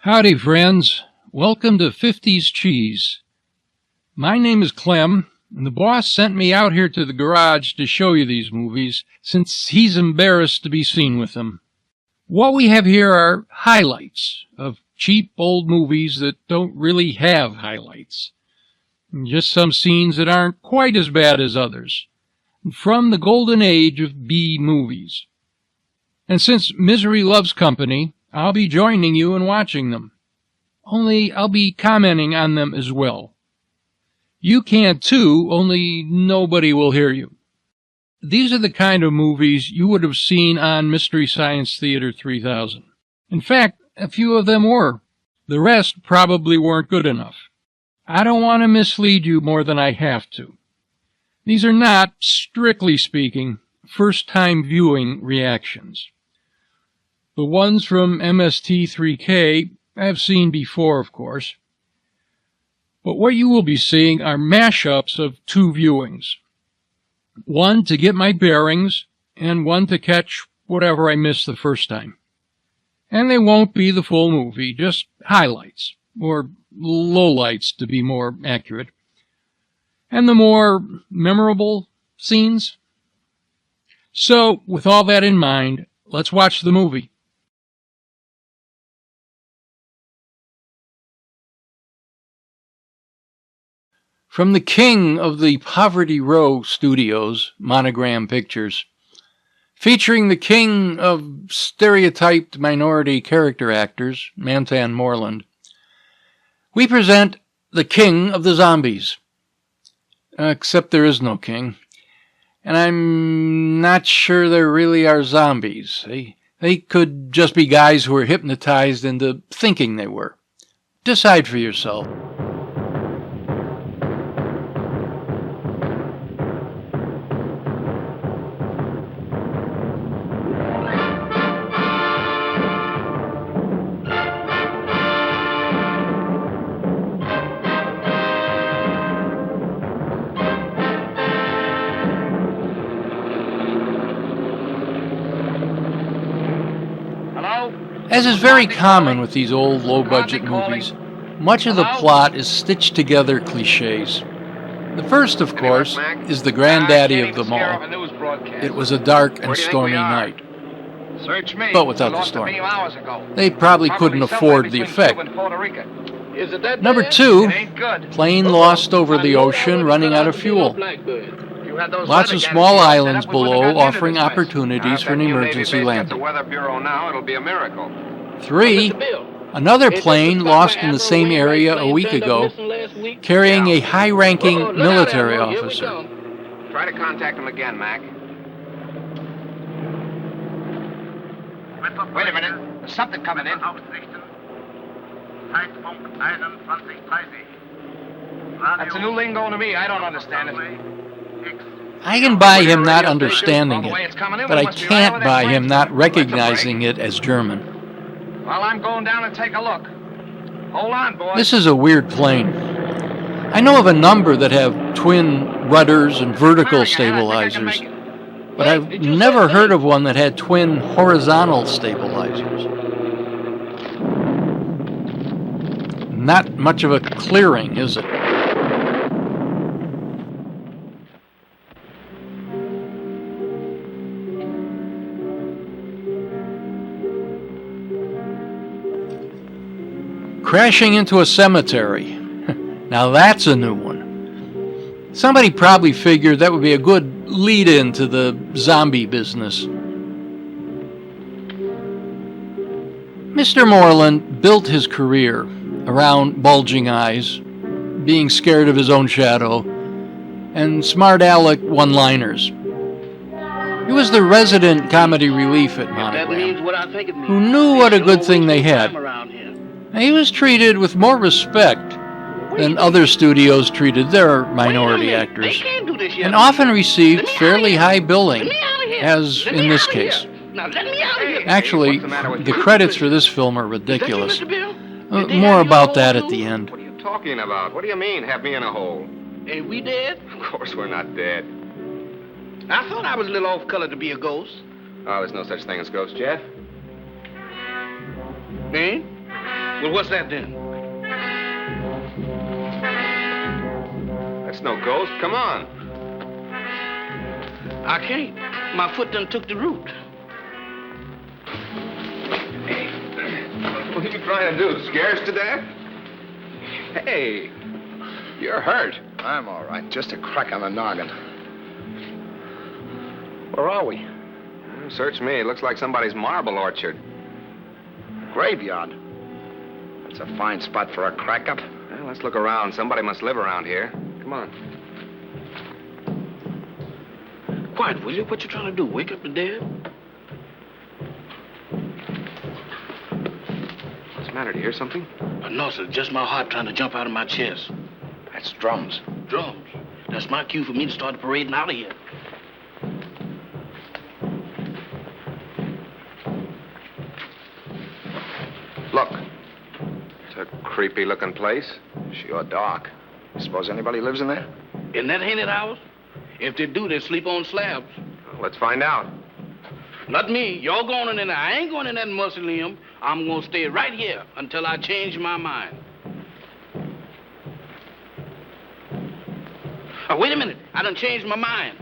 Howdy, friends. Welcome to 50's Cheese. My name is Clem, and the boss sent me out here to the garage to show you these movies, since he's embarrassed to be seen with them. What we have here are highlights of cheap old movies that don't really have highlights. Just some scenes that aren't quite as bad as others. From the golden age of B movies. And since misery loves company, I'll be joining you in watching them. Only I'll be commenting on them as well. You can too, only nobody will hear you. These are the kind of movies you would have seen on Mystery Science Theater 3000. In fact, a few of them were. The rest probably weren't good enough. I don't want to mislead you more than I have to. These are not, strictly speaking, first-time viewing reactions. The ones from MST3K I've seen before, of course. But what you will be seeing are mashups of two viewings. One to get my bearings, and one to catch whatever I missed the first time. And they won't be the full movie, just highlights, or lowlights to be more accurate. And the more memorable scenes. So, with all that in mind, let's watch the movie. From the king of the Poverty Row Studios, Monogram Pictures, featuring the king of stereotyped minority character actors, Mantan Moreland, we present the king of the zombies. Except there is no king. And I'm not sure there really are zombies. They could just be guys who were hypnotized into thinking they were. Decide for yourself. As is very common with these old, low-budget movies, much of the plot is stitched together cliches. The first, of course, is the granddaddy of them all. It was a dark and stormy night. But without the storm. They probably couldn't afford the effect. Number two, plane lost over the ocean, running out of fuel. Lots of small islands below offering opportunities for an emergency landing. 3, another plane lost in the same area a week ago, carrying a high-ranking military officer. Try to contact him again, Mac. Wait a minute. There's something coming in. That's a new lingo to me. I don't understand it. I can buy him not understanding it, but I can't buy him not recognizing it as German. Well, I'm going down and take a look. Hold on, boys. This is a weird plane. I know of a number that have twin rudders and vertical stabilizers, but I've never heard of one that had twin horizontal stabilizers. Not much of a clearing, is it? Crashing into a cemetery. Now that's a new one. Somebody probably figured that would be a good lead-in to the zombie business. Mr. Moreland built his career around bulging eyes, being scared of his own shadow, and smart-aleck one-liners. He was the resident comedy relief at Monogram, who knew what a good thing they had. He was treated with more respect than other studios treated their minority actors, and often received fairly high billing, as in this case. Actually, the credits for this film are ridiculous. More about that at the end. What are you talking about? What do you mean, have me in a hole? Ain't we dead? Of course we're not dead. I thought I was a little off-color to be a ghost. Oh, there's no such thing as ghosts, Jeff. Eh? Well, what's that then? That's no ghost. Come on. I can't. My foot done took the root. What are you trying to do? Scare us to death? Hey, you're hurt. I'm all right. Just a crack on the noggin. Where are we? Search me. It looks like somebody's marble orchard. Graveyard. That's a fine spot for a crack-up. Well, let's look around. Somebody must live around here. Come on. Quiet, will you? What you trying to do? Wake up the dead? What's the matter? Do you hear something? No, sir. Just my heart trying to jump out of my chest. That's drums. Drums. That's my cue for me to start the parading out of here. Look. It's a creepy-looking place. Sure dark. You suppose anybody lives in there? In that haunted house? If they do, they sleep on slabs. Well, let's find out. Not me. Y'all going in there. I ain't going in that mausoleum. I'm going to stay right here until I change my mind. Oh, wait a minute. I done changed my mind.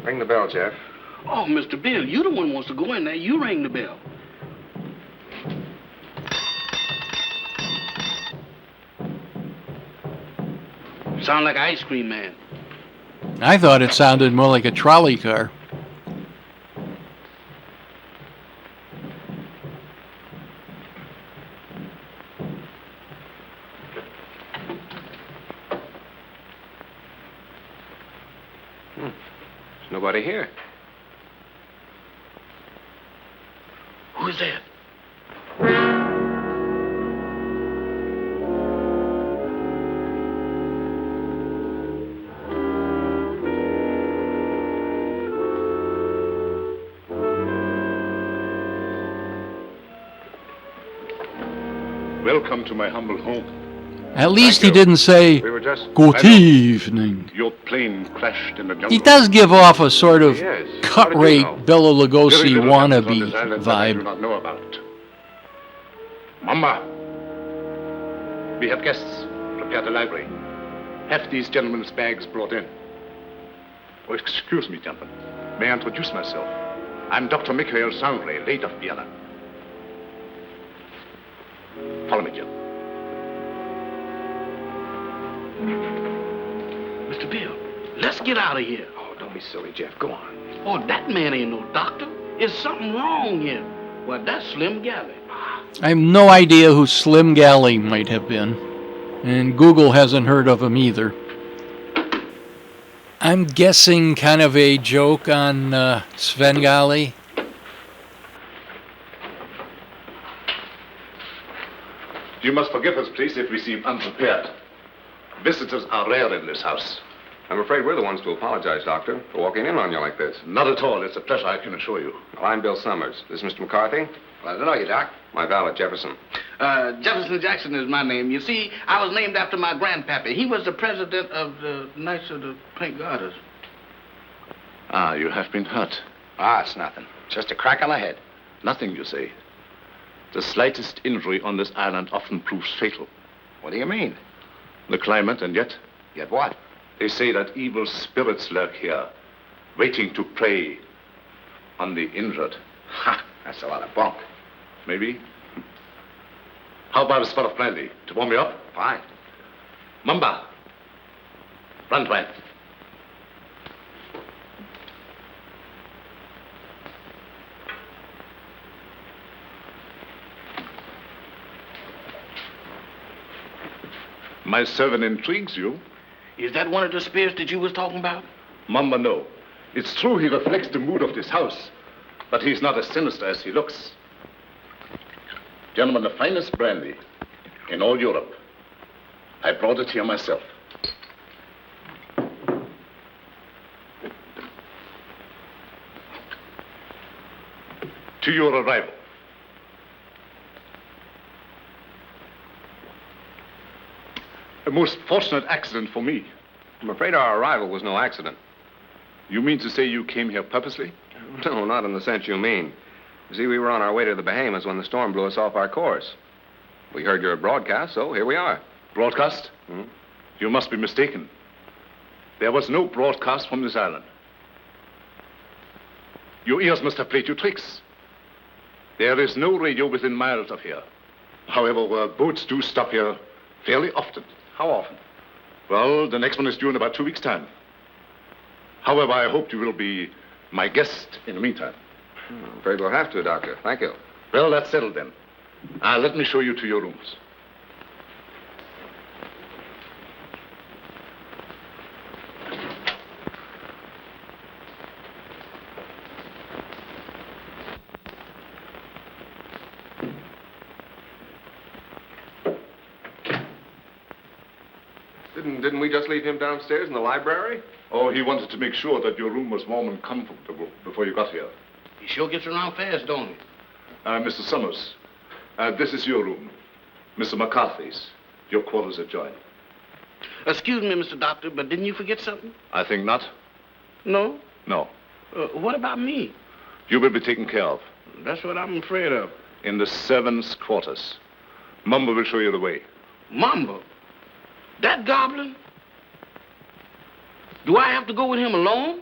Ring the bell, Jeff. Oh, Mr. Bill, you the one who wants to go in there. You ring the bell. Sound like an ice cream man. I thought it sounded more like a trolley car. There's nobody here. Who's that? Welcome to my humble home. At least he you. didn't say, We were just... good I know. evening. Your plane crashed in the jungle. He does give off a sort of Yes. How cut did you rate know? Bela Very Lugosi little happens on wannabe this island that I do vibe. not know about. Mama, we have guests. Prepare the library. Have these gentlemen's bags brought in. Oh, excuse me, gentlemen. May I introduce myself? I'm Dr. Michael Sanre, late of Vienna. Follow me, Jim. Mr. Bill, let's get out of here. Oh, don't be silly, Jeff. Go on. Oh, that man ain't no doctor. Is something wrong here? Well, that's Slim Galley. I have no idea who Slim Galley might have been. And Google hasn't heard of him either. I'm guessing kind of a joke on Svengali. You must forgive us, please, if we seem unprepared. Visitors are rare in this house. I'm afraid we're the ones to apologize, Doctor, for walking in on you like this. Not at all. It's a pleasure, I can assure you. Well, I'm Bill Summers. This is Mr. McCarthy. Well, I don't know you, Doc. My valet, Jefferson. Jefferson Jackson is my name. You see, I was named after my grandpappy. He was the president of the Knights of the Pink Garters. Ah, you have been hurt. Ah, it's nothing. Just a crack on the head. Nothing, you say. The slightest injury on this island often proves fatal. What do you mean? The climate, and yet, Yet what? they say that evil spirits lurk here, waiting to prey on the injured. Ha! That's a lot of bunk. Maybe. How about a spot of brandy to warm me up? Fine. Mamba, run, Twain. My servant intrigues you. Is that one of the spirits that you was talking about? Mamba, no. It's true he reflects the mood of this house, but he's not as sinister as he looks. Gentlemen, the finest brandy in all Europe. I brought it here myself. To your arrival. A most fortunate accident for me. I'm afraid our arrival was no accident. You mean to say you came here purposely? No, not in the sense you mean. You see, we were on our way to the Bahamas when the storm blew us off our course. We heard your broadcast, so here we are. Broadcast? You must be mistaken. There was no broadcast from this island. Your ears must have played you tricks. There is no radio within miles of here. However, boats do stop here fairly often. How often? Well, the next one is due in about 2 weeks' time. However, I hope you will be my guest in the meantime. I'm afraid we'll have to, Doctor. Thank you. Well, that's settled then. Let me show you to your rooms. Didn't we just leave him downstairs in the library? Oh, he wanted to make sure that your room was warm and comfortable before you got here. He sure gets around fast, don't he? Mr. Summers, this is your room. Mr. McCarthy's. Your quarters adjoin. Excuse me, Mr. Doctor, but didn't you forget something? I think not. No? No. What about me? You will be taken care of. That's what I'm afraid of. In the servants' quarters. Mumba will show you the way. Mamba? That goblin? Do I have to go with him alone?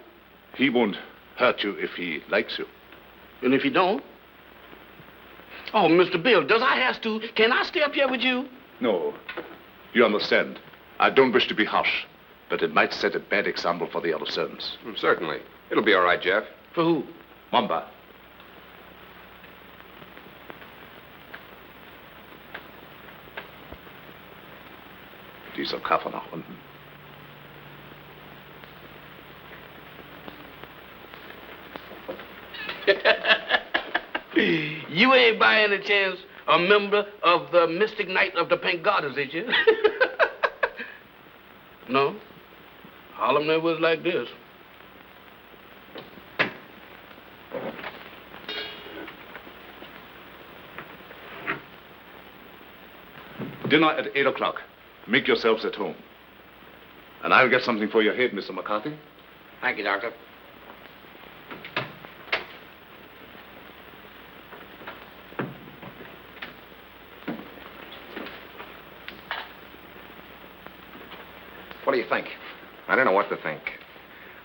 He won't hurt you if he likes you. And if he don't? Oh, Mr. Bill, does I have to? Can I stay up here with you? No. You understand. I don't wish to be harsh, but it might set a bad example for the other servants. Certainly. It'll be all right, Jeff. For who? Mumba. Dieser Kaffer nach unten. You ain't by any chance a member of the Mystic Knight of the Pink Goddess, ain't you? No? Harlem never was like this. Dinner at 8 o'clock. Make yourselves at home. And I'll get something for your head, Mr. McCarthy. Thank you, Doctor. What do you think? I don't know what to think.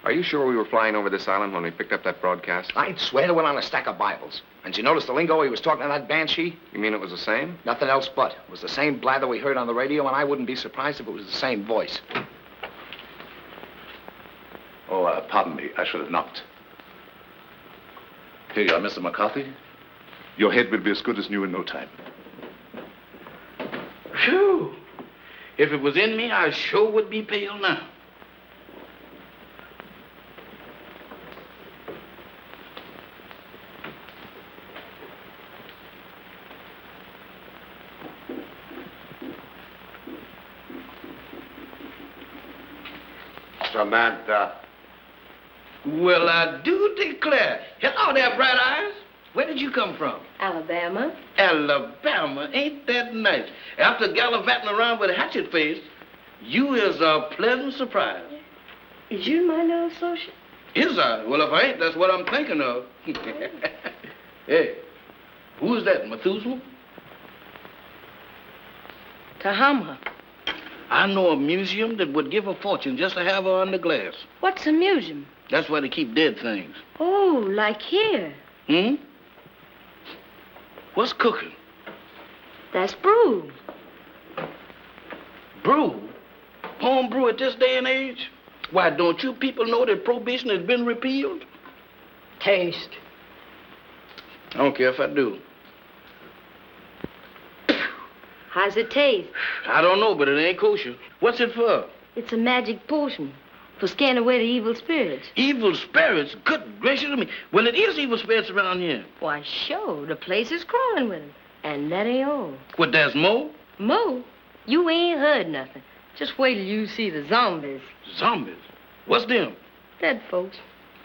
Are you sure we were flying over this island when we picked up that broadcast? I'd swear to it on a stack of Bibles. And you notice the lingo he was talking to that banshee? You mean it was the same? Nothing else but. It was the same blather we heard on the radio, and I wouldn't be surprised if it was the same voice. Oh, pardon me. I should have knocked. Here you are, Mr. McCarthy. Your head will be as good as new in no time. Phew. If it was in me, I sure would be pale now. Samantha. Well, I do declare. Hello there, Bright Eyes. Where did you come from? Alabama. Alabama. Ain't that nice? After gallivanting around with a hatchet face, you is a pleasant surprise. Is you my new associate? Is I? Well, if I ain't, that's what I'm thinking of. Hey, who's that, Methuselah? Tahama. I know a museum that would give a fortune just to have her under glass. What's a museum? That's where they keep dead things. Oh, like here. Hmm? What's cooking? That's brew. Brew? Home brew at this day and age? Why, don't you people know that prohibition has been repealed? Taste. I don't care if I do. How's it taste? I don't know, but it ain't kosher. What's it for? It's a magic potion for scaring away the evil spirits. Evil spirits? Good gracious of me. Well, it is evil spirits around here. Why, sure, the place is crawling with them. And that ain't all. What, there's more? Mo, you ain't heard nothing. Just wait till you see the zombies. Zombies? What's them? Dead folks.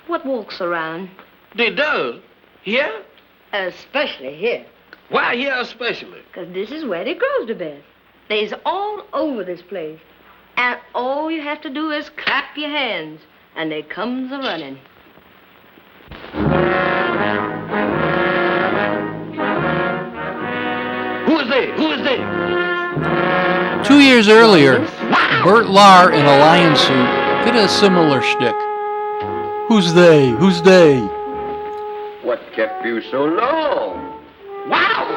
What walks around? They does? Here? Especially here. Why here especially? 'Cause this is where they grows the best. They's all over this place. And all you have to do is clap your hands, and they comes a-running. Who is they? Who is they? 2 years earlier, Bert Lahr in a lion suit did a similar shtick. Who's they? Who's they? What kept you so long? Wow!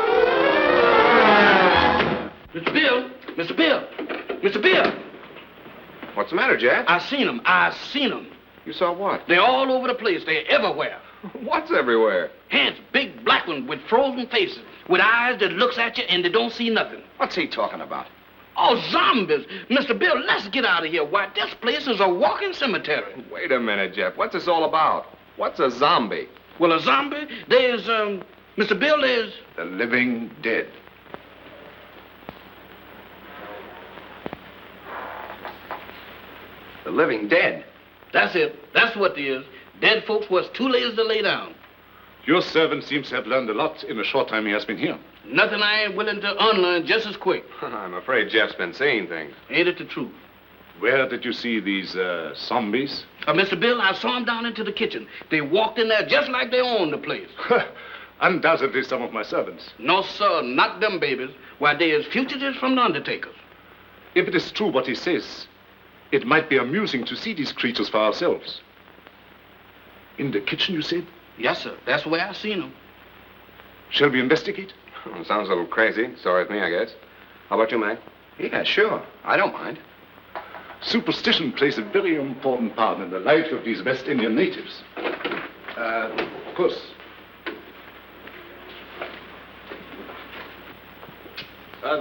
Mr. Bill! Mr. Bill! Mr. Bill! What's the matter, Jack? I seen them. I seen them. You saw what? They're all over the place. They're everywhere. What's everywhere? Hands, big black ones with frozen faces, with eyes that looks at you and they don't see nothing. What's he talking about? Oh, zombies. Mr. Bill, let's get out of here. Why, this place is a walking cemetery. Wait a minute, Jeff. What's this all about? What's a zombie? Well, a zombie, there's, Mr. Bill, there's... The living dead. The living dead? That's it. That's what it is. Dead folks was too lazy to lay down. Your servant seems to have learned a lot in the short time he has been here. Nothing I ain't willing to unlearn just as quick. I'm afraid Jeff's been seeing things. Ain't it the truth? Where did you see these zombies? Mr. Bill, I saw them down into the kitchen. They walked in there just like they owned the place. Undoubtedly some of my servants. No, sir, not them babies. Why, they is fugitives from the undertakers. If it is true what he says, it might be amusing to see these creatures for ourselves. In the kitchen, you said? Yes, sir. That's where I seen them. Shall we investigate? Sounds a little crazy. Sorry with me, I guess. How about you, Mac? Yeah, sure. I don't mind. Superstition plays a very important part in the life of these West Indian natives. Of course.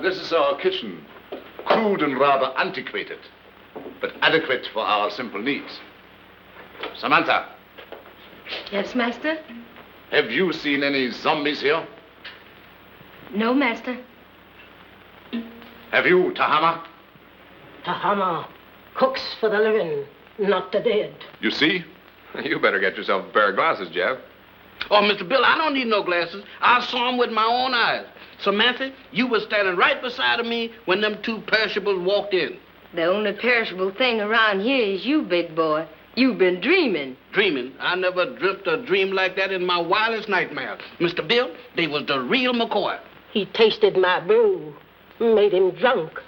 This is our kitchen. Crude and rather antiquated, but adequate for our simple needs. Samantha, Yes, master? have you seen any zombies here? No, master. Have you, Tahama? Tahama cooks for the living, not the dead. You see? You better get yourself a pair of glasses, Jeff. Oh, Mr. Bill, I don't need no glasses. I saw them with my own eyes. Samantha, you was standing right beside of me when them two perishables walked in. The only perishable thing around here is you, big boy. You've been dreaming. Dreaming? I never dreamt a dream like that in my wildest nightmares. Mr. Bill, they was the real McCoy. He tasted my brew, made him drunk.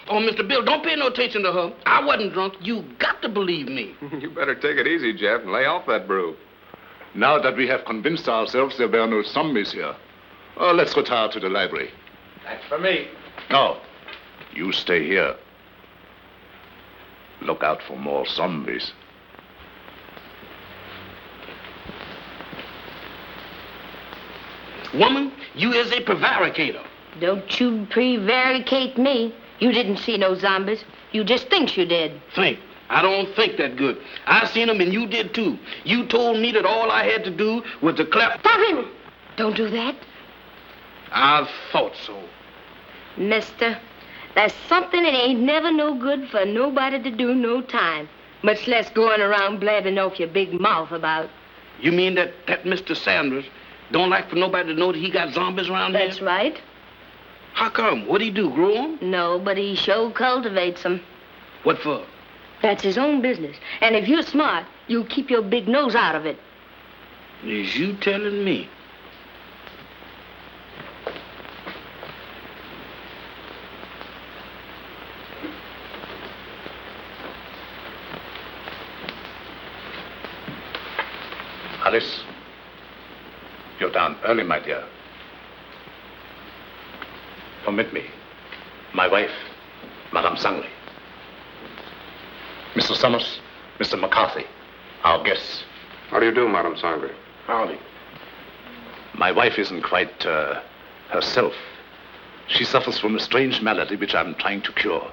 Oh, Mr. Bill, don't pay no attention to her. I wasn't drunk. You got to believe me. You better take it easy, Jeff, and lay off that brew. Now that we have convinced ourselves there were no zombies here, let's retire to the library. That's for me. No, you stay here. Look out for more zombies. Woman, you is a prevaricator. Don't you prevaricate me. You didn't see no zombies. You just thinks you did. Think. I don't think that good. I seen them and you did too. You told me that all I had to do was to clap. Stop him! Don't do that. I thought so. Mister, there's something that ain't never no good for nobody to do no time. Much less going around blabbing off your big mouth about. You mean that Mr. Sanders don't like for nobody to know that he got zombies around That's here? right. How come? What'd he do, grow 'em? No, but he sure cultivates them. What for? That's his own business. And if you're smart, you'll keep your big nose out of it. Is you telling me? Alice, you're down early, my dear. Permit me. My wife, Madame Sangley. Mr. Summers, Mr. McCarthy, our guests. How do you do, Madame Sangley? Howdy. My wife isn't quite herself. She suffers from a strange malady which I'm trying to cure.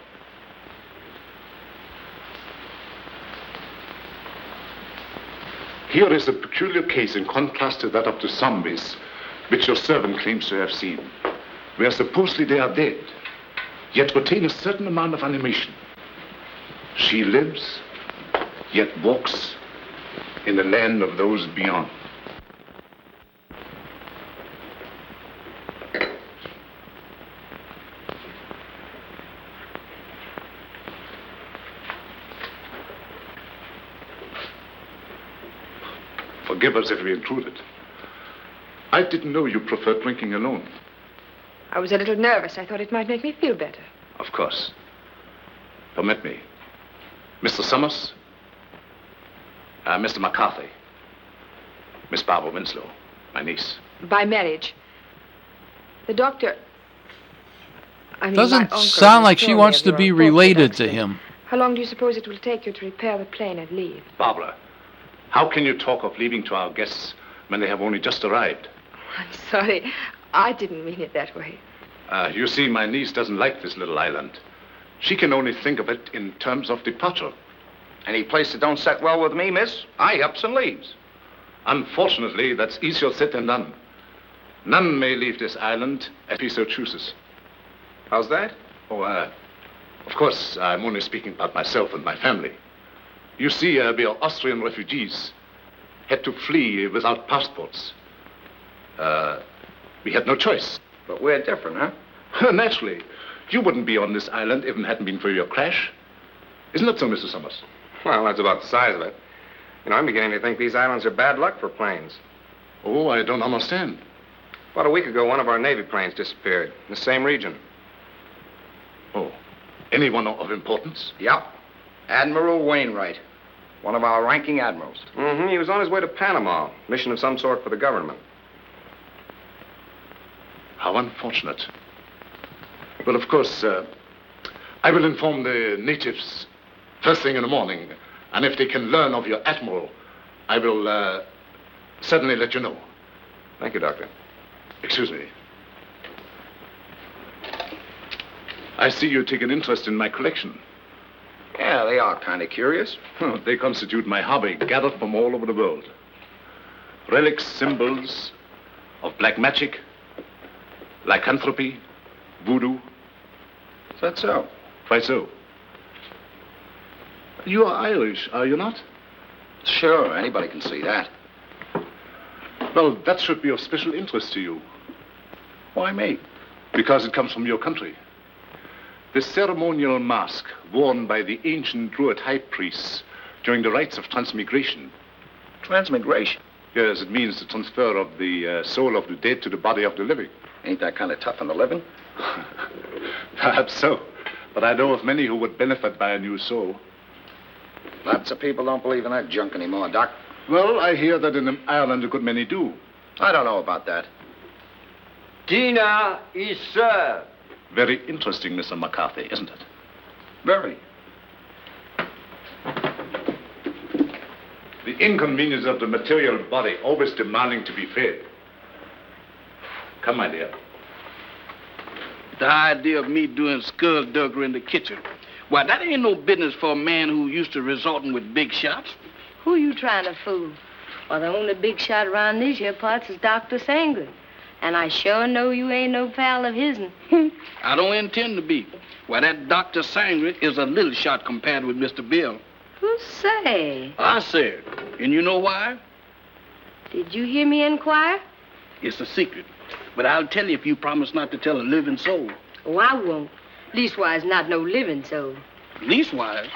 Here is a peculiar case in contrast to that of the zombies, which your servant claims to have seen, where supposedly they are dead, yet retain a certain amount of animation. She lives, yet walks in the land of those beyond. Forgive us if we intruded. I didn't know you preferred drinking alone. I was a little nervous. I thought it might make me feel better. Of course. Permit me. Mr. Summers, Mr. McCarthy, Miss Barbara Winslow, my niece. By marriage. The doctor... I mean, my Doesn't uncle sound has like she told me wants of to your be unfortunate related to accident. him. How long do you suppose it will take you to repair the plane and leave? Barbara, how can you talk of leaving to our guests when they have only just arrived? I'm sorry. I didn't mean it that way. You see, my niece doesn't like this little island. She can only think of it in terms of departure. Any place that don't set well with me, miss, I ups and leaves. Unfortunately, that's easier said than done. None may leave this island if he so chooses. How's that? Oh, of course, I'm only speaking about myself and my family. You see, we are Austrian refugees. Had to flee without passports. We had no choice. But we're different, huh? Naturally. You wouldn't be on this island if it hadn't been for your crash. Isn't that so, Mr. Summers? Well, that's about the size of it. You know, I'm beginning to think these islands are bad luck for planes. Oh, I don't understand. About a week ago, one of our Navy planes disappeared in the same region. Oh, anyone of importance? Yep. Admiral Wainwright, one of our ranking admirals. Mm-hmm. He was on his way to Panama, mission of some sort for the government. How unfortunate. Well, of course, I will inform the natives first thing in the morning. And if they can learn of your admiral, I will certainly let you know. Thank you, Doctor. Excuse me. I see you take an interest in my collection. Yeah, they are kind of curious. They constitute my hobby, gathered from all over the world. Relics, symbols of black magic, lycanthropy, voodoo. Is that so? Why so? You are Irish, are you not? Sure, anybody can see that. Well, that should be of special interest to you. Why me? Because it comes from your country. The ceremonial mask worn by the ancient Druid high priests during the rites of transmigration. Transmigration? Yes, it means the transfer of the soul of the dead to the body of the living. Ain't that kind of tough on the living? Perhaps so. But I know of many who would benefit by a new soul. Lots of people don't believe in that junk anymore, Doc. Well, I hear that in Ireland a good many do. I don't know about that. Dinner is served. Very interesting, Mr. McCarthy, isn't it? Very. The inconvenience of the material body always demanding to be fed. Come, my dear. The idea of me doing skullduggery in the kitchen. Why, that ain't no business for a man who used to resorting with big shots. Who you trying to fool? Well, the only big shot around these here parts is Dr. Sangren. And I sure know you ain't no pal of his'n. I don't intend to be. Why, that Dr. Sangren is a little shot compared with Mr. Bill. Who say? I said. And you know why? Did you hear me inquire? It's a secret. But I'll tell you if you promise not to tell a living soul. Oh, I won't. Leastwise, not no living soul. Leastwise?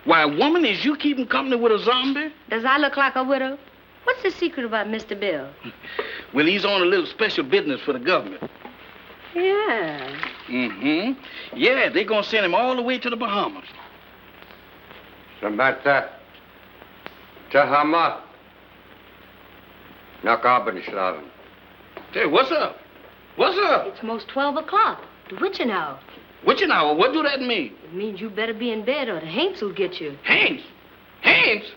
Why, woman, is you keeping company with a zombie? Does I look like a widow? What's the secret about Mr. Bill? Well, he's on a little special business for the government. Yeah. Mm-hmm. Yeah, they're gonna send him all the way to the Bahamas. Samantha. Tahama. Nakabanislaven. Hey, what's up? What's up? It's most 12 o'clock. The witching hour. Witching hour? What do that mean? It means you better be in bed or the Haints will get you. Haints? Haints?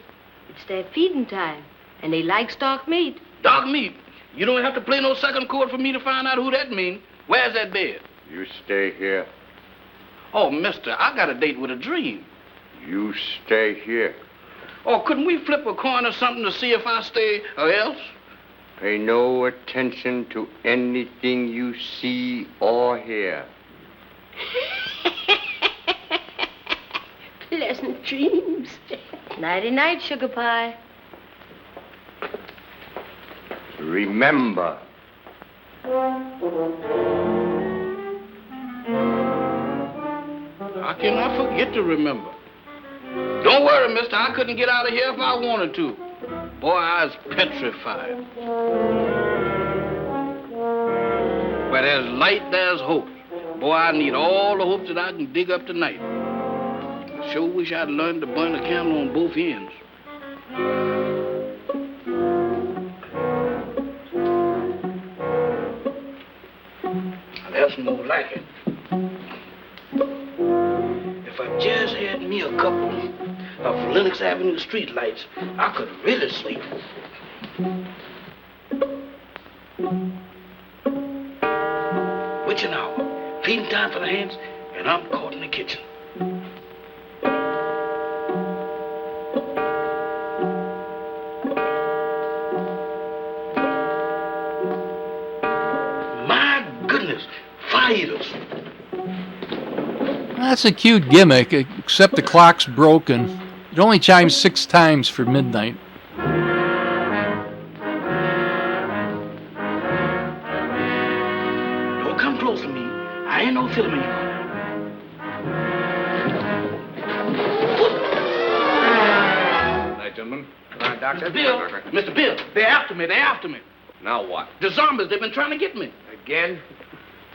It's their feeding time, and they like stock meat. Dog meat? You don't have to play no second chord for me to find out who that means. Where's that bed? You stay here. Oh, mister, I got a date with a dream. You stay here. Oh, couldn't we flip a coin or something to see if I stay or else? Pay no attention to anything you see or hear. Pleasant dreams. Nighty-night, sugar pie. Remember. How can I forget to remember? Don't worry, mister. I couldn't get out of here if I wanted to. Boy, I was petrified. Where there's light, there's hope. Boy, I need all the hope that I can dig up tonight. I sure wish I'd learned to burn a candle on both ends. That's more like it. If I just had me a couple of Lenox Avenue streetlights, I could really sleep. Witching hour, feeding time for the hands, and I'm caught in the kitchen. My goodness, fire eaters. That's a cute gimmick, except the clock's broken. It only chimes 6 times for midnight. Don't come close to me. I ain't no filming you. Night, gentlemen. Come on, Doctor. Bill, Mr. Bill, they're after me. They're after me. Now what? The zombies, they've been trying to get me. Again?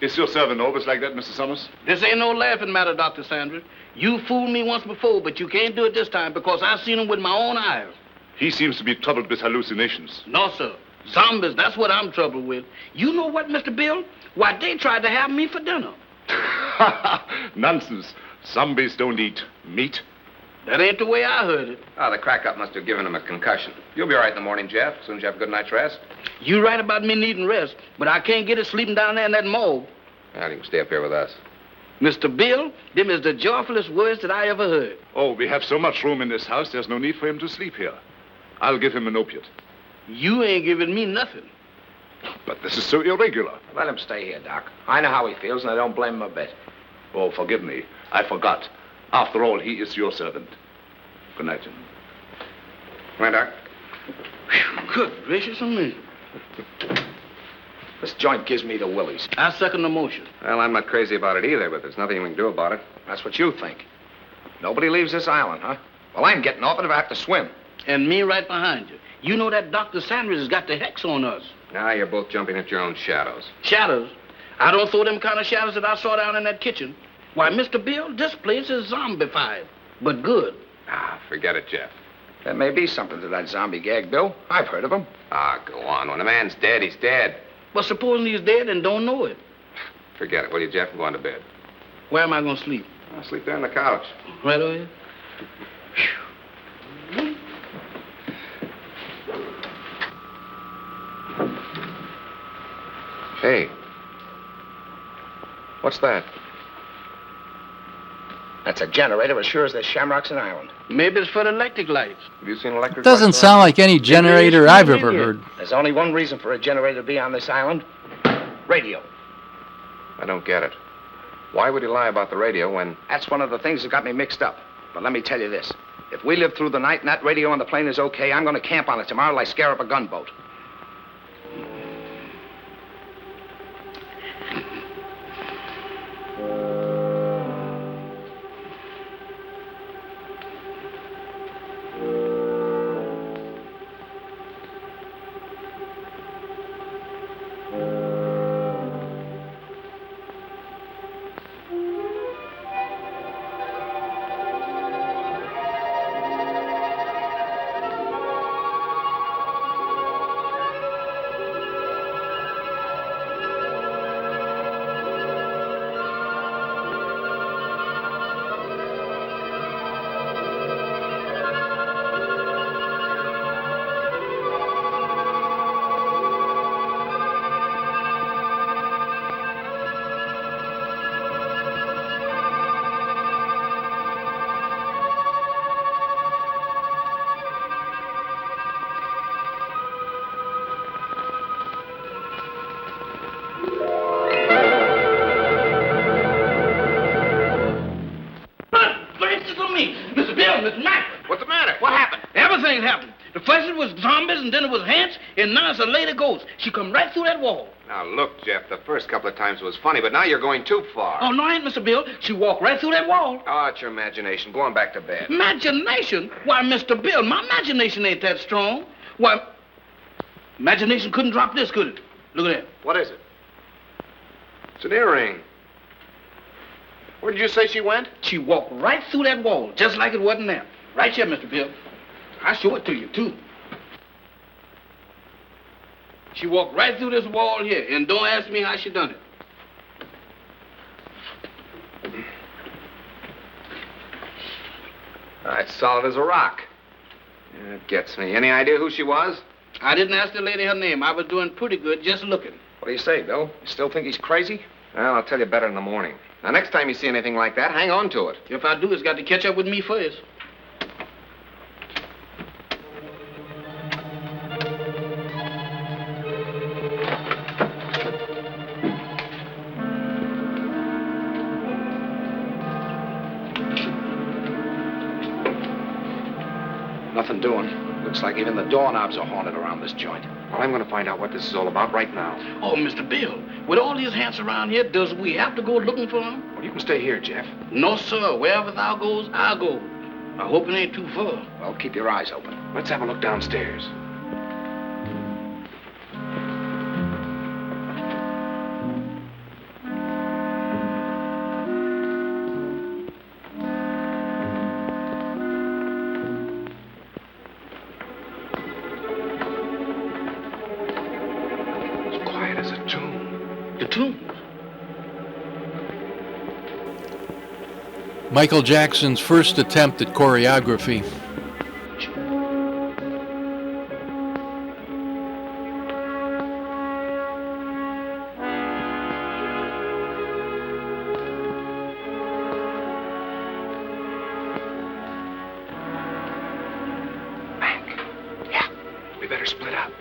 Is your servant always like that, Mr. Summers? This ain't no laughing matter, Dr. Sanders. You fooled me once before, but you can't do it this time because I seen them with my own eyes. He seems to be troubled with hallucinations. No, sir. Zombies, that's what I'm troubled with. You know what, Mr. Bill? Why, they tried to have me for dinner. Nonsense. Zombies don't eat meat. That ain't the way I heard it. Oh, the crack-up must have given him a concussion. You'll be all right in the morning, Jeff, as soon as you have a good night's rest. You right about me needing rest, but I can't get it sleeping down there in that morgue. Well, you can stay up here with us. Mr. Bill, them is the joyfulest words that I ever heard. Oh, we have so much room in this house, there's no need for him to sleep here. I'll give him an opiate. You ain't giving me nothing. But this is so irregular. Let him stay here, Doc. I know how he feels, and I don't blame him a bit. Oh, forgive me. I forgot. After all, he is your servant. Good night, gentlemen. Come on, Doc. Good gracious of me. This joint gives me the willies. I second the motion. Well, I'm not crazy about it either, but there's nothing we can do about it. That's what you think. Nobody leaves this island, huh? Well, I'm getting off it if I have to swim. And me right behind you. You know that Dr. Sanders has got the hex on us. Now you're both jumping at your own shadows. Shadows? I don't throw them kind of shadows that I saw down in that kitchen. Why, Mr. Bill, this place is zombified, but good. Ah, forget it, Jeff. There may be something to that zombie gag, Bill. I've heard of them. Ah, go on. When a man's dead, he's dead. But supposing he's dead and don't know it. Forget it, will you, Jeff? Go on to bed. Where am I going to sleep? I'll sleep there on the couch. Right over here? Hey. What's that? That's a generator as sure as there's shamrocks in Ireland. Maybe it's for the electric lights. Have you seen electric Doesn't lights sound like any generator I've ever heard. There's only one reason for a generator to be on this island. Radio. I don't get it. Why would he lie about the radio when... That's one of the things that got me mixed up. But let me tell you this. If we live through the night and that radio on the plane is okay, I'm going to camp on it tomorrow like scare up a gunboat. Everything happened. The first it was zombies, and then it was ants, and now it's a lady ghost. She come right through that wall. Now, look, Jeff, the first couple of times it was funny, but now you're going too far. Oh, no, I ain't, Mr. Bill. She walked right through that wall. Oh, it's your imagination. Go on back to bed. Imagination? Why, Mr. Bill, my imagination ain't that strong. Why, imagination couldn't drop this, could it? Look at that. What is it? It's an earring. Where did you say she went? She walked right through that wall, just like it wasn't there. Right here, Mr. Bill. I'll show it to you, too. She walked right through this wall here, and don't ask me how she done it. It's solid as a rock. Yeah, it gets me. Any idea who she was? I didn't ask the lady her name. I was doing pretty good just looking. What do you say, Bill? You still think he's crazy? Well, I'll tell you better in the morning. Now, next time you see anything like that, hang on to it. If I do, it's got to catch up with me first. Nothing doing. Looks like even the doorknobs are haunted around this joint. Well, I'm going to find out what this is all about right now. Oh, Mr. Bill, with all these hands around here, does we have to go looking for them? Well, you can stay here, Jeff. No, sir. Wherever thou goes, I'll go. I hope it ain't too far. Well, keep your eyes open. Let's have a look downstairs. Michael Jackson's first attempt at choreography. Yeah, we better split up.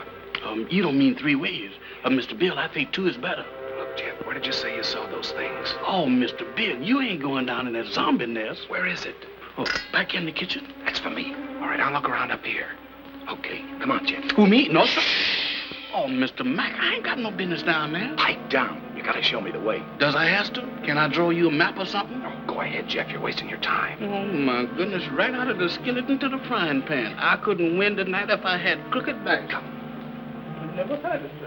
You don't mean 3 ways. Mr. Bill, I think 2 is better. Look, Jeff, where did you say you saw those things? Oh, Mr. Bill, you ain't going down in that zombie nest. Where is it? Oh, back in the kitchen. That's for me. All right, I'll look around up here. Okay, come on, Jeff. Who, me? No, sir. Oh, Mr. Mac, I ain't got no business down there. Pipe down. You gotta show me the way. Does I have to? Can I draw you a map or something? Oh, go ahead, Jeff. You're wasting your time. Oh, my goodness. Right out of the skillet into the frying pan. I couldn't win tonight if I had crooked back. Come. I never had it, sir.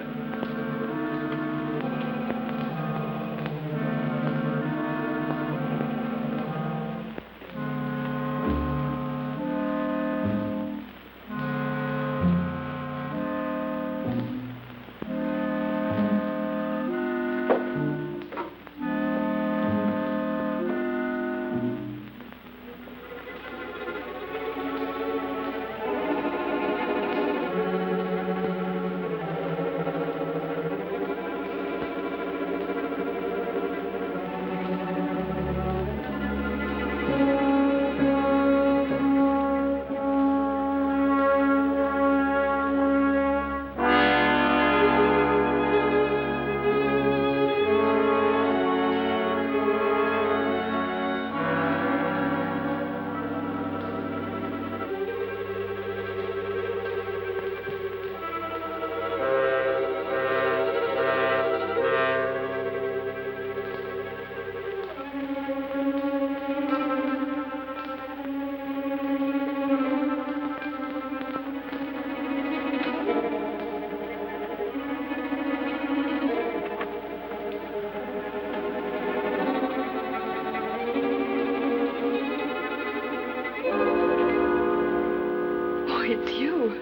It's you.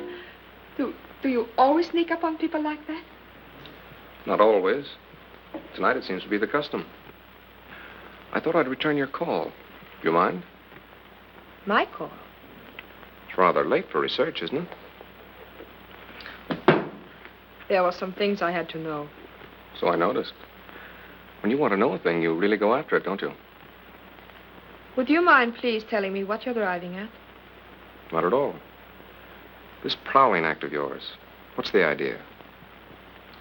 Do you always sneak up on people like that? Not always. Tonight it seems to be the custom. I thought I'd return your call. Do you mind? My call? It's rather late for research, isn't it? There were some things I had to know. So I noticed. When you want to know a thing, you really go after it, don't you? Would you mind, please, telling me what you're driving at? Not at all. This prowling act of yours, what's the idea?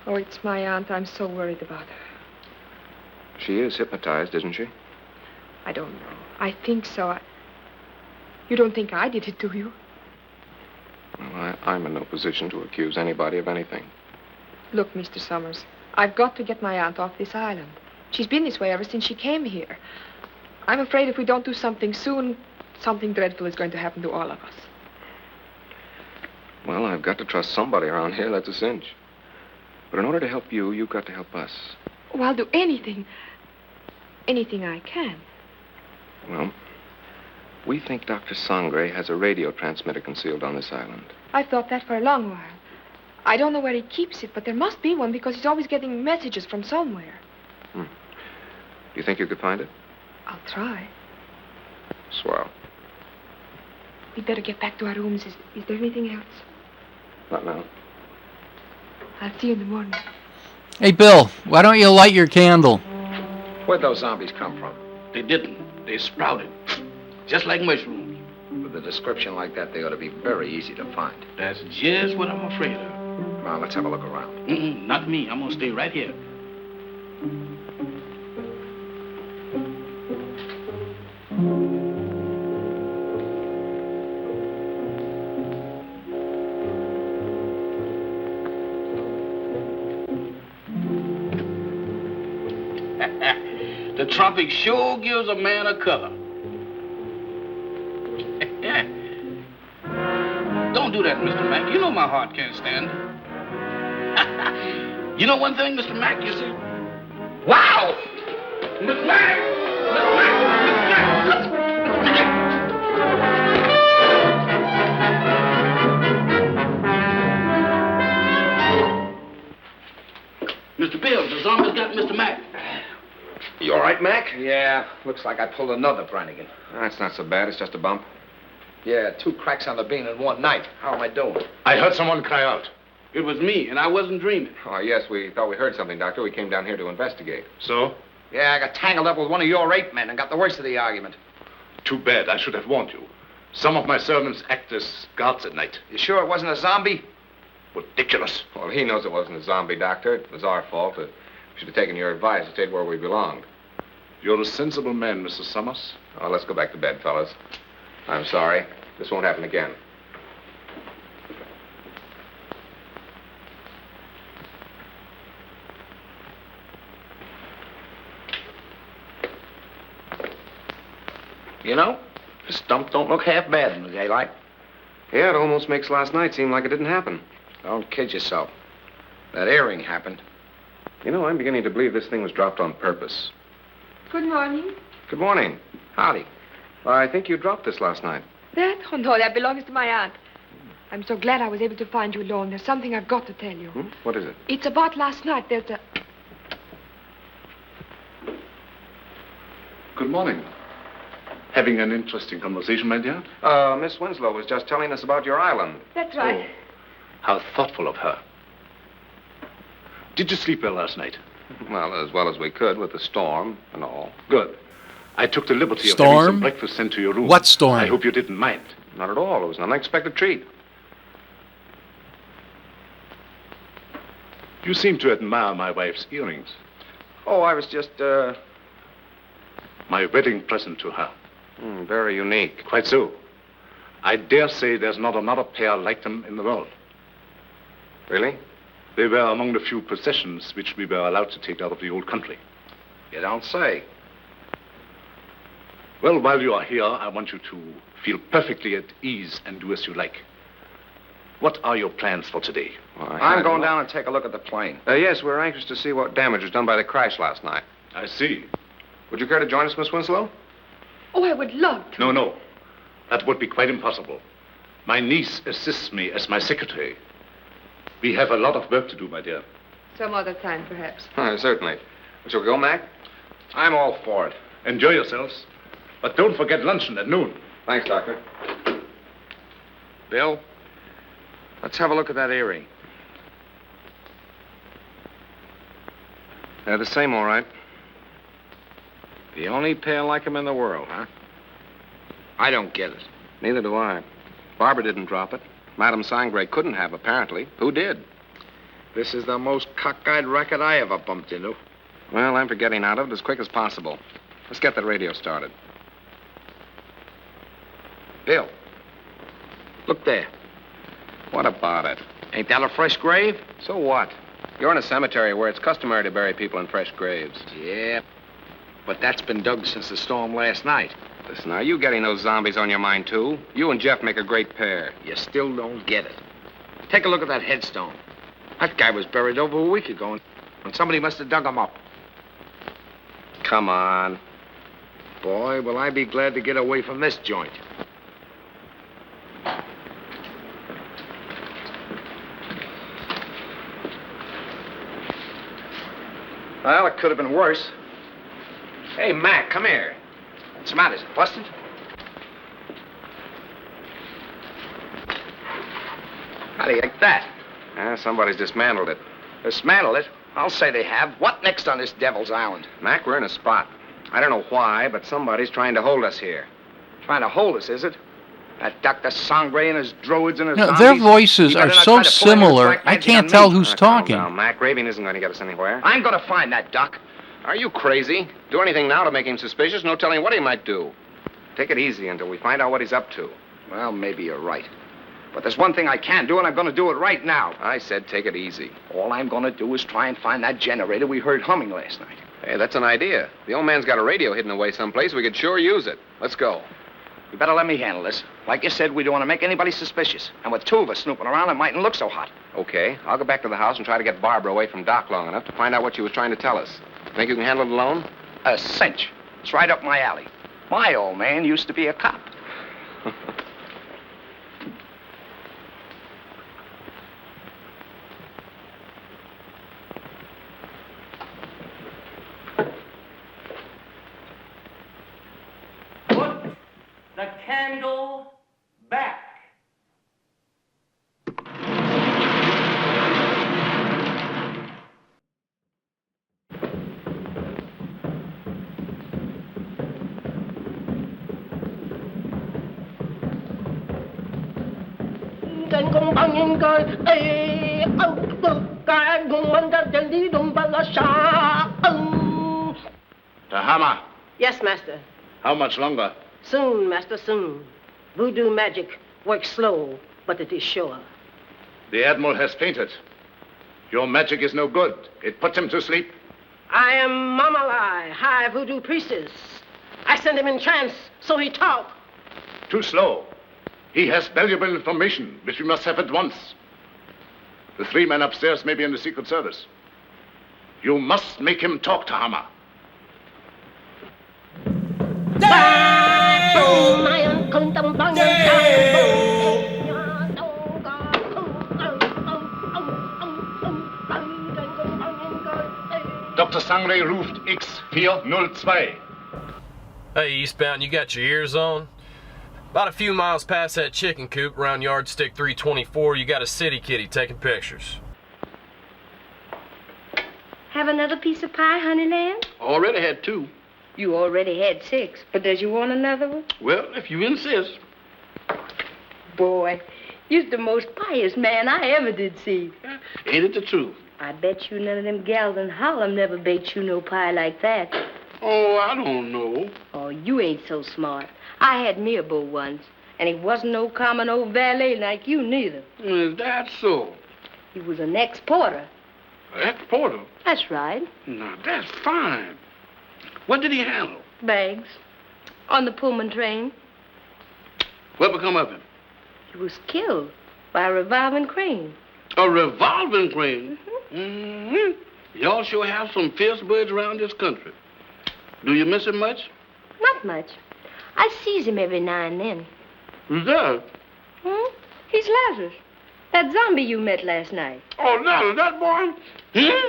Oh, it's my aunt. I'm so worried about her. She is hypnotized, isn't she? I don't know. I think so. You don't think I did it, do you? Well, I'm in no position to accuse anybody of anything. Look, Mr. Summers, I've got to get my aunt off this island. She's been this way ever since she came here. I'm afraid if we don't do something soon, something dreadful is going to happen to all of us. Well, I've got to trust somebody around here, that's a cinch. But in order to help you, you've got to help us. Oh, I'll do anything. Anything I can. Well, we think Dr. Sangre has a radio transmitter concealed on this island. I've thought that for a long while. I don't know where he keeps it, but there must be one because he's always getting messages from somewhere. Do you think you could find it? I'll try. Swell. We'd better get back to our rooms. Is there anything else? Not now. I'll see you in the morning. Hey, Bill, why don't you light your candle? Where'd those zombies come from? They didn't. They sprouted. Just like mushrooms. With a description like that, they ought to be very easy to find. That's just what I'm afraid of. Now, let's have a look around. Not me. I'm going to stay right here. The tropic sure gives a man a color. Don't do that, Mr. Mack. You know my heart can't stand it. You know one thing, Mr. Mack, you see? Wow! Mr. Mack! Mr. Mack! Mr. Mack! Mr. Bill, the zombies got Mr. Mack. You all right, Mac? Yeah, looks like I pulled another Brannigan. That's not so bad. It's just a bump. Yeah, 2 cracks on the bean in one night. How am I doing? I heard someone cry out. It was me, and I wasn't dreaming. Oh, yes, we thought we heard something, Doctor. We came down here to investigate. So? Yeah, I got tangled up with one of your 8 men and got the worst of the argument. Too bad. I should have warned you. Some of my servants act as guards at night. You sure it wasn't a zombie? Ridiculous. Well, he knows it wasn't a zombie, Doctor. It was our fault. We should have taken your advice and stayed where we belonged. You're a sensible man, Mr. Summers. Oh, let's go back to bed, fellas. I'm sorry. This won't happen again. You know, this stump don't look half bad in the daylight. Yeah, it almost makes last night seem like it didn't happen. Don't kid yourself. That earring happened. You know, I'm beginning to believe this thing was dropped on purpose. Good morning. Good morning. Howdy. I think you dropped this last night. That? Oh, no, that belongs to my aunt. I'm so glad I was able to find you alone. There's something I've got to tell you. What is it? It's about last night. There's a... Good morning. Having an interesting conversation, my dear? Miss Winslow was just telling us about your island. That's right. How thoughtful of her. Did you sleep well last night? Well as we could with the storm and all. Good. I took the liberty of Storm? having some breakfast sent to your room. What storm? I hope you didn't mind. Not at all. It was an unexpected treat. You seem to admire my wife's earrings. Oh, I was just, My wedding present to her. Very unique. Quite so. I dare say there's not another pair like them in the world. Really? They were among the few possessions which we were allowed to take out of the old country. You don't say. Well, while you are here, I want you to feel perfectly at ease and do as you like. What are your plans for today? Well, I'm going down and take a look at the plane. Yes, we're anxious to see what damage was done by the crash last night. I see. Would you care to join us, Miss Winslow? Oh, I would love to. No. That would be quite impossible. My niece assists me as my secretary. We have a lot of work to do, my dear. Some other time, perhaps. Certainly. Shall we go, Mac? I'm all for it. Enjoy yourselves. But don't forget luncheon at noon. Thanks, Doctor. Bill, let's have a look at that earring. They're the same, all right. The only pair like him in the world, huh? I don't get it. Neither do I. Barbara didn't drop it. Madame Sangre couldn't have, apparently. Who did? This is the most cockeyed racket I ever bumped into. Well, I'm for getting out of it as quick as possible. Let's get the radio started. Bill, look there. What about it? Ain't that a fresh grave? So what? You're in a cemetery where it's customary to bury people in fresh graves. Yeah, but that's been dug since the storm last night. Listen, are you getting those zombies on your mind, too? You and Jeff make a great pair. You still don't get it. Take a look at that headstone. That guy was buried over a week ago, and somebody must have dug him up. Come on. Boy, will I be glad to get away from this joint. Well, it could have been worse. Hey, Mac, come here. What's the matter? Is it busted? How do you like that? Somebody's dismantled it. Dismantled it? I'll say they have. What next on this Devil's Island? Mac, we're in a spot. I don't know why, but somebody's trying to hold us here. Trying to hold us, is it? That Dr. Sangre and his droids and his No, zombies? their voices You better are not so try to pull any of this similar, black I magic can't on tell me. who's Calm talking. down, Mac. Raving isn't going to get us anywhere. I'm gonna find that, Doc. Are you crazy? Do anything now to make him suspicious? No telling what he might do. Take it easy until we find out what he's up to. Well, maybe you're right. But there's one thing I can do, and I'm gonna do it right now. I said take it easy. All I'm gonna do is try and find that generator we heard humming last night. Hey, that's an idea. The old man's got a radio hidden away someplace. We could sure use it. Let's go. You better let me handle this. Like you said, we don't want to make anybody suspicious. And with two of us snooping around, it mightn't look so hot. Okay, I'll go back to the house and try to get Barbara away from Doc long enough to find out what she was trying to tell us. Think you can handle it alone? A cinch. It's right up my alley. My old man used to be a cop. Put the candle back. Gan công bằng nhân coi ê âu cực cái gùng mân đã chân đi đùng bà la sa Tahama, Yes, master. how much longer? Soon, master, soon. Voodoo magic works slow, but it is sure. The Admiral has fainted. Your magic is no good. It puts him to sleep. I am Mamalai, high voodoo priestess. I sent him in trance, so he talk. Too slow. He has valuable information, which we must have at once. The three men upstairs may be in the Secret Service. You must make him talk, Tahama. Dr. Sangre ruft X402. Hey, Eastbound, you got your ears on? About a few miles past that chicken coop, around yardstick 324, you got a city kitty taking pictures. Have another piece of pie, Honeyland? Already had 2. You already had 6, but does you want another one? Well, if you insist. Boy, you're the most pious man I ever did see. Ain't it the truth? I bet you none of them gals in Harlem never baked you no pie like that. Oh, I don't know. Oh, you ain't so smart. I had me a beau once, and he wasn't no common old valet like you neither. Is that so? He was an ex-porter. Ex-porter? That's right. Now, that's fine. What did he handle? Bags. On the Pullman train. What become of him? He was killed by a revolving crane. A revolving crane? Mm-hmm. Y'all sure have some fierce birds around this country. Do you miss him much? Not much. I sees him every now and then. Who's that? He's Lazarus. That zombie you met last night. Oh, Lazarus, that boy?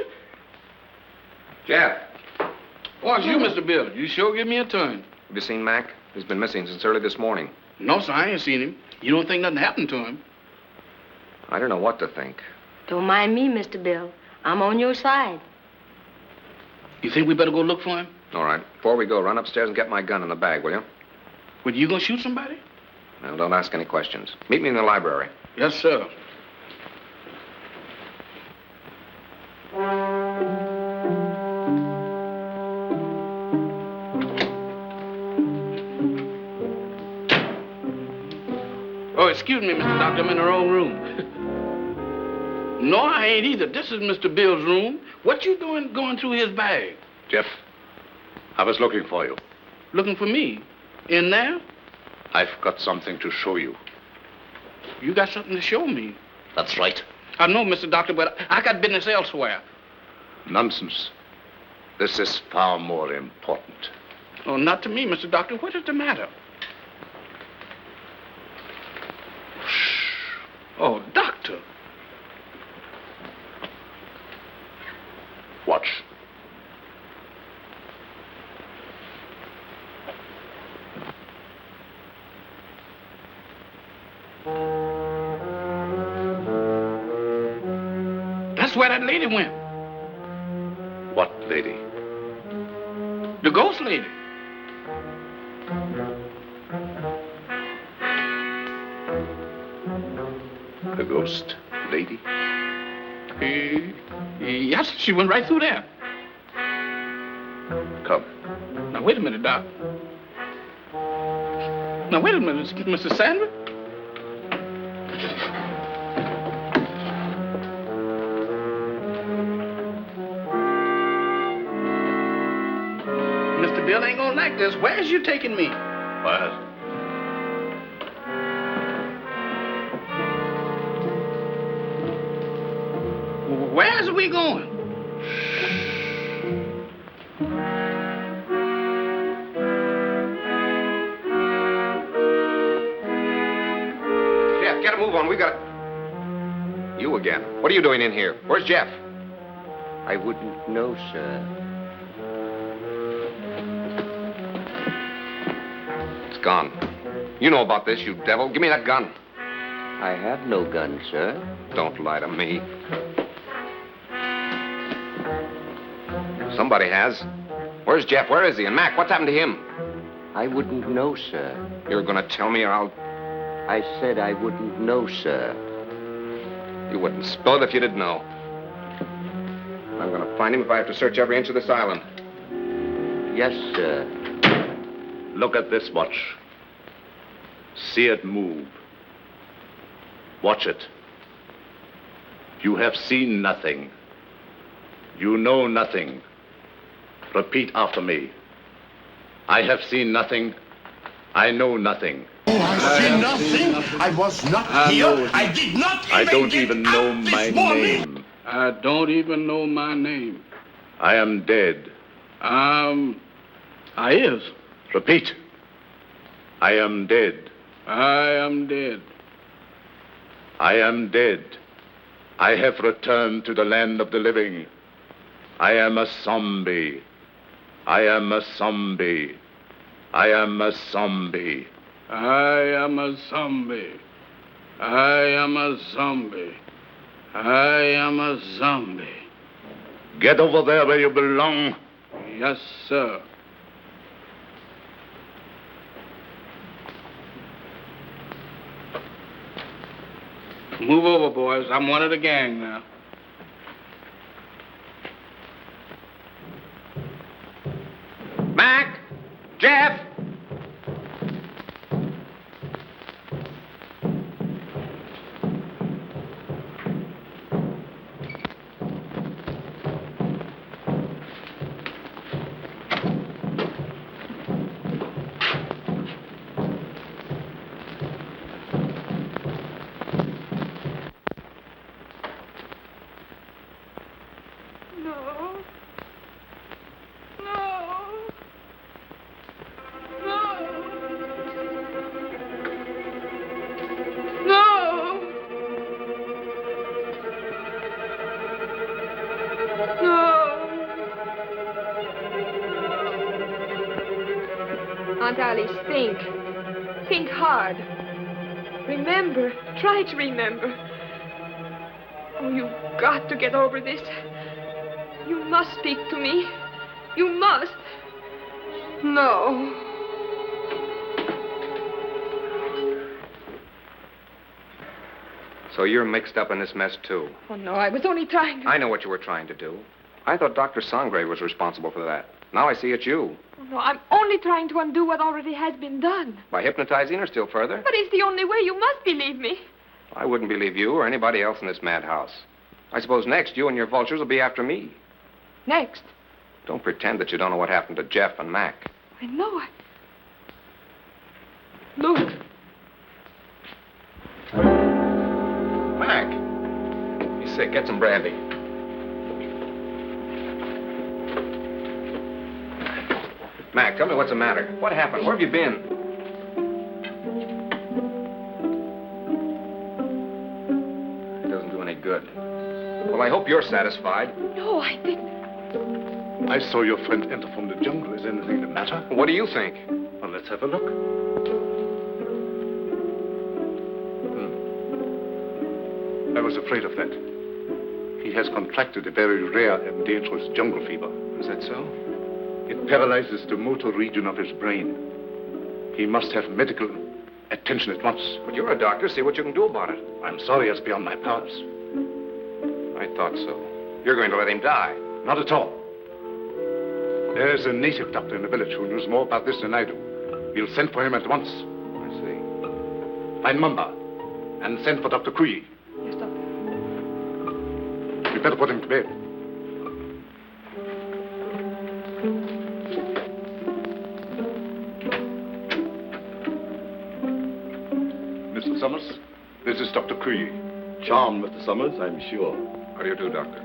Jeff, Oh, it's you, Mr. Bill. You sure give me a turn. have you seen Mac? He's been missing since early this morning. No, sir, I ain't seen him. You don't think nothing happened to him? I don't know what to think. Don't mind me, Mr. Bill. I'm on your side. You think we better go look for him? All right. Before we go, run upstairs and get my gun in the bag, will you? Well, you gonna shoot somebody? Well, don't ask any questions. Meet me in the library. Yes, sir. Oh, excuse me, Mr. Doctor. I'm in the wrong room. No, I ain't either. This is Mr. Bill's room. What you doing going through his bag? Jeff, I was looking for you. Looking for me? In there? I've got something to show you. You got something to show me. That's right. I know, Mr. Doctor, but I got business elsewhere. Nonsense. This is far more important. Oh, not to me, Mr. Doctor. What is the matter? Oh, Doctor. Watch. That's where that lady went. What lady? The ghost lady. The ghost lady? Yes, she went right through there. Come. Now, wait a minute, Doc. Now, wait a minute, Mr. Sandra. Mr. Bill ain't gonna like this. Where's you taking me? What? Where's we going? Jeff, get a move on. We got to... You again. What are you doing in here? Where's Jeff? I wouldn't know, sir. It's gone. You know about this, you devil. Give me that gun. I have no gun, sir. Don't lie to me. Somebody has. Where's Jeff? Where is he? And Mac, what's happened to him? I wouldn't know, sir. You're going to tell me or I'll... I said I wouldn't know, sir. You wouldn't spill it if you did know. I'm going to find him if I have to search every inch of this island. Yes, sir. Look at this watch. See it move. Watch it. You have seen nothing. You know nothing. Repeat after me. I have seen nothing. I know nothing. Oh, I see nothing. I was not here. I did not I don't get even out know this my morning. name. I don't even know my name. I am dead. I is. Repeat. I am dead. I am dead. I am dead. I have returned to the land of the living. I am a zombie. I am a zombie. I am a zombie. I am a zombie. I am a zombie. I am a zombie. Get over there where you belong. Yes, sir. Move over, boys. I'm one of the gang now. Mac! Jeff! Aunt Alice, think. Think hard. Remember. Try to remember. Oh, you've got to get over this. You must speak to me. You must. No. So you're mixed up in this mess, too. Oh, no, I was only trying to... I know what you were trying to do. I thought Dr. Sangre was responsible for that. Now I see it's you. Oh, no, I'm only trying to undo what already has been done. By hypnotizing her still further? But it's the only way. You must believe me. I wouldn't believe you or anybody else in this madhouse. I suppose next you and your vultures will be after me. Next? Don't pretend that you don't know what happened to Jeff and Mac. I know. Look. Mac! sick. Get some brandy. Mac, tell me what's the matter. What happened? Where have you been? It doesn't do any good. Well, I hope you're satisfied. No, I didn't. I saw your friend enter from the jungle. Is anything the matter? What do you think? Well, let's have a look. I was afraid of that. He has contracted a very rare and dangerous jungle fever. Is that so? It paralyzes the motor region of his brain. He must have medical attention at once. But you're a doctor. See what you can do about it. I'm sorry, it's beyond my powers. I thought so. You're going to let him die. Not at all. There's a native doctor in the village who knows more about this than I do. We'll send for him at once. I see. Find Mamba and send for Dr. Kui. Yes, doctor. We better put him to bed. Mr. Summers, this is Dr. Kui. Charmed, Mr. Summers, I'm sure. How do you do, Doctor?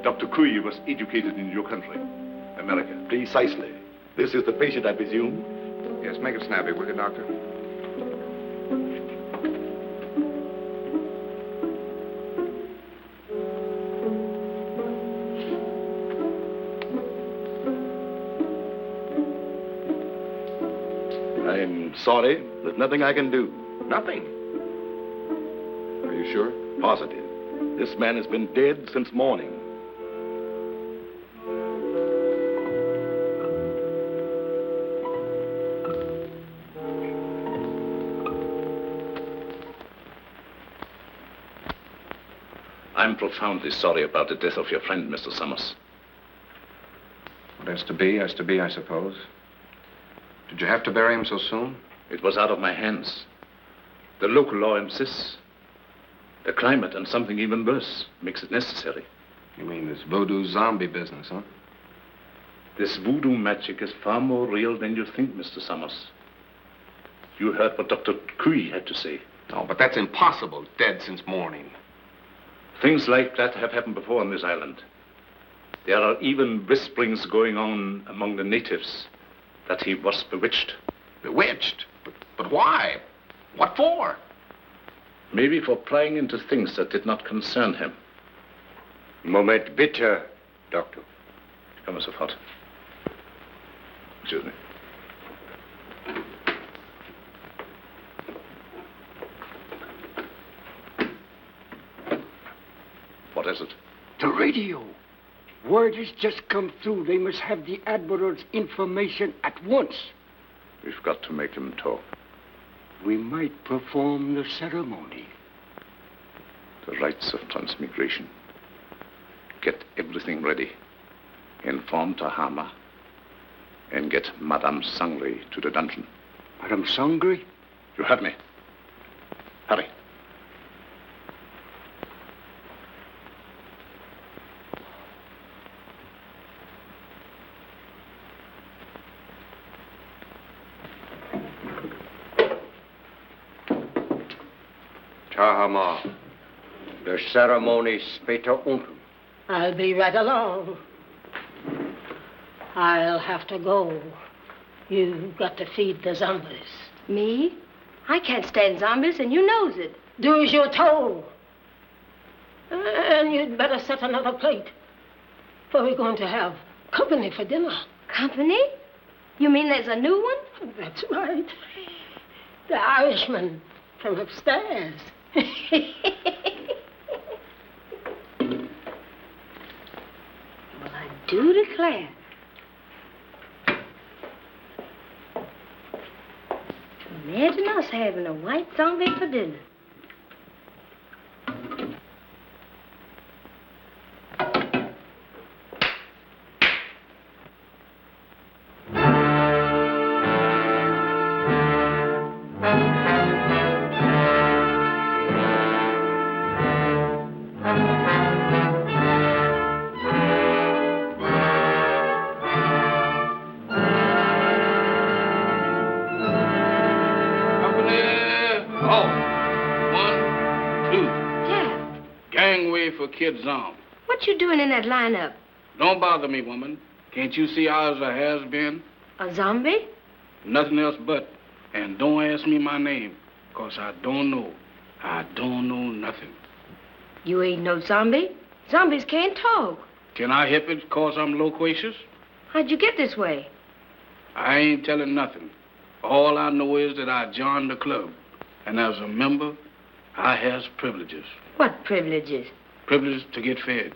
Dr. Kui was educated in your country, America. Precisely. This is the patient, I presume? Yes, make it snappy, will you, Doctor? I'm sorry. There's nothing I can do. Nothing. Are you sure? Positive. This man has been dead since morning. I'm profoundly sorry about the death of your friend, Mr. Summers. What has to be, has to be, I suppose. Did you have to bury him so soon? It was out of my hands. The local law insists. The climate and something even worse makes it necessary. You mean this voodoo zombie business, huh? This voodoo magic is far more real than you think, Mr. Summers. You heard what Dr. Kui had to say. No, but that's impossible. Dead since morning. Things like that have happened before on this island. There are even whisperings going on among the natives that he was bewitched. Bewitched? But why? What for? Maybe for prying into things that did not concern him. Moment bitte, Doctor. Come sofort. Excuse me. What is it? The radio. Word has just come through. They must have the Admiral's information at once. We've got to make him talk. We might perform the ceremony. The rites of transmigration. Get everything ready. Inform Tahama. And get Madame Sangri to the dungeon. Madame Sangri? You heard me. Hurry. Tahama, the ceremony später unten. I'll be right along. I'll have to go. You've got to feed the zombies. Me? I can't stand zombies, and you knows it. Do as you're told. And you'd better set another plate. For we're going to have company for dinner. Company? You mean there's a new one? That's right. The Irishman from upstairs. Well, I do declare. Imagine us having a white zombie for dinner. for Kid Zom. What you doing in that lineup? Don't bother me, woman. Can't you see I was a has-been? A zombie? Nothing else but. And don't ask me my name, 'cause I don't know. I don't know nothing. You ain't no zombie. Zombies can't talk. Can I help it 'cause I'm loquacious? How'd you get this way? I ain't telling nothing. All I know is that I joined the club. And as a member, I has privileges. What privileges? Privileges to get fed.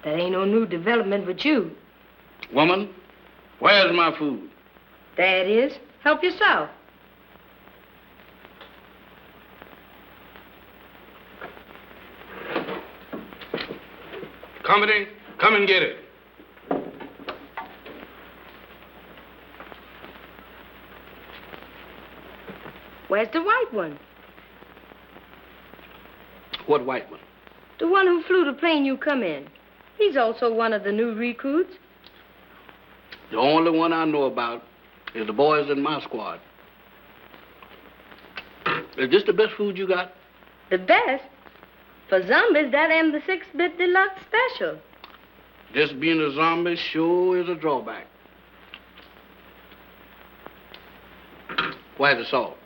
That ain't no new development with you. Woman, where's my food? There it is. Help yourself. Company, come and get it. Where's the white one? What white one? The one who flew the plane you come in. He's also one of the new recruits. The only one I know about is the boys in my squad. Is this the best food you got? The best? For zombies, that am the 6-bit deluxe special. This being a zombie sure is a drawback. Where's the salt?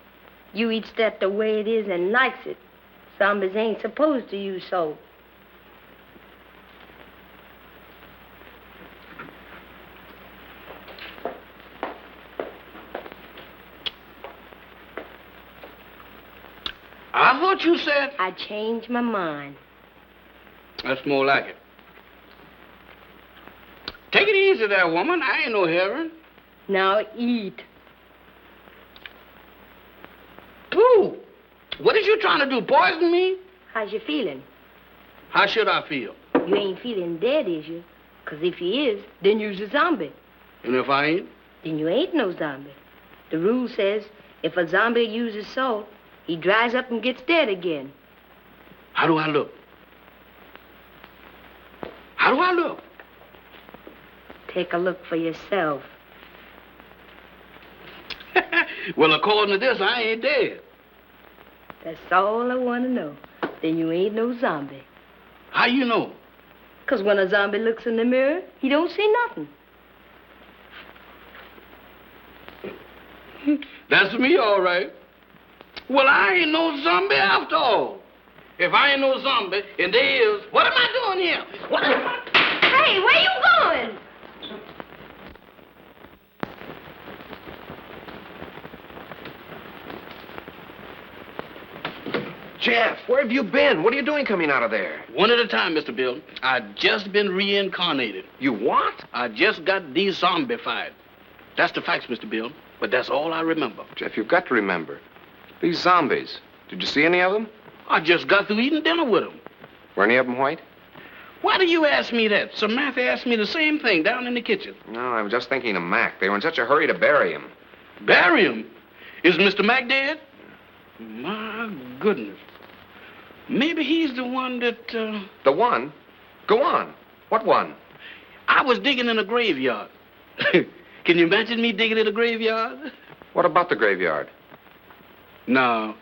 You eats that the way it is and likes it. Zombies ain't supposed to use salt. I thought you said... I changed my mind. That's more like it. Take it easy there, woman. I ain't no heroin. Now eat. Ooh, what is you trying to do, poison me? How's you feeling? How should I feel? You ain't feeling dead, is you? 'Cause if you is, then you's a zombie. And if I ain't? Then you ain't no zombie. The rule says if a zombie uses salt, he dries up and gets dead again. How do I look? How do I look? Take a look for yourself. Well, according to this, I ain't dead. That's all I want to know. Then you ain't no zombie. How you know? 'Cause when a zombie looks in the mirror, he don't see nothing. That's me, all right. Well, I ain't no zombie after all. If I ain't no zombie, and there is, what am I doing here? What am I... Hey, where you going? Jeff, where have you been? What are you doing coming out of there? One at a time, Mr. Bill. I just been reincarnated. You what? I just got de-zombified. That's the facts, Mr. Bill. But that's all I remember. Jeff, you've got to remember. These zombies. Did you see any of them? I just got through eating dinner with them. Were any of them white? Why do you ask me that? Samantha asked me the same thing down in the kitchen. No, I was just thinking of Mac. They were in such a hurry to bury him. Bury him? Is Mr. Mac dead? My goodness. Maybe he's the one that, The one? Go on. What one? I was digging in a graveyard. Can you imagine me digging in a graveyard? What about the graveyard? No,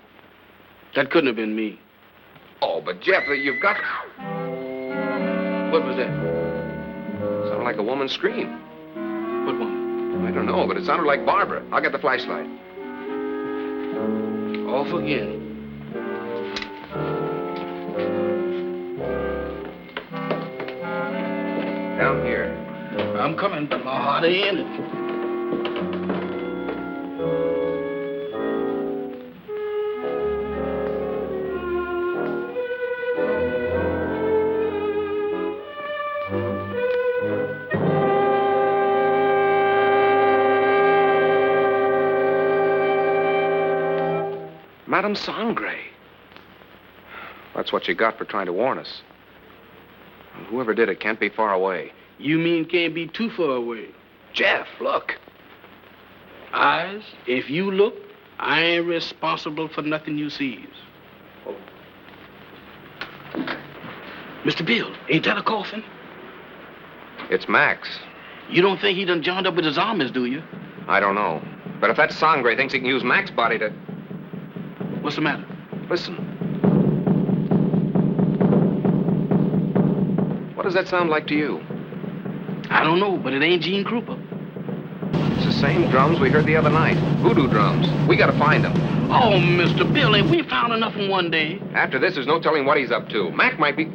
that couldn't have been me. Oh, but Jeff, you've got... What was that? Sounded like a woman's scream. What woman? I don't know, but it sounded like Barbara. I'll get the flashlight. Off again. Down here. I'm coming, but my heart ain't in it. Madame Sangre. That's what you got for trying to warn us. Whoever did it can't be far away. You mean can't be too far away? Jeff, look. Eyes, if you look, I ain't responsible for nothing you sees. Oh. Mr. Bill, ain't that a coffin? It's Max. You don't think he done joined up with his armies, do you? I don't know. But if that Sangre thinks he can use Max's body to... What's the matter? Listen. does that sound like to you? I don't know, but it ain't Gene Krupa. It's the same drums we heard the other night. Voodoo drums. We gotta find them. Oh, Mr. Bill, ain't we found enough in one day? After this, there's no telling what he's up to. Mac might be...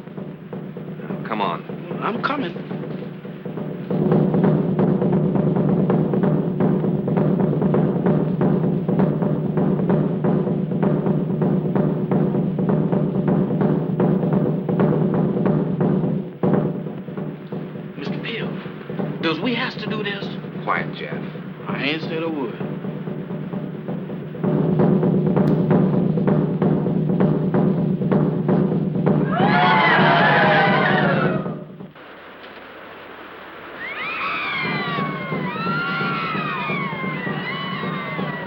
Come on. I'm coming. Mr. Bill, does we has to do this? Quiet, Jeff. I ain't said a word.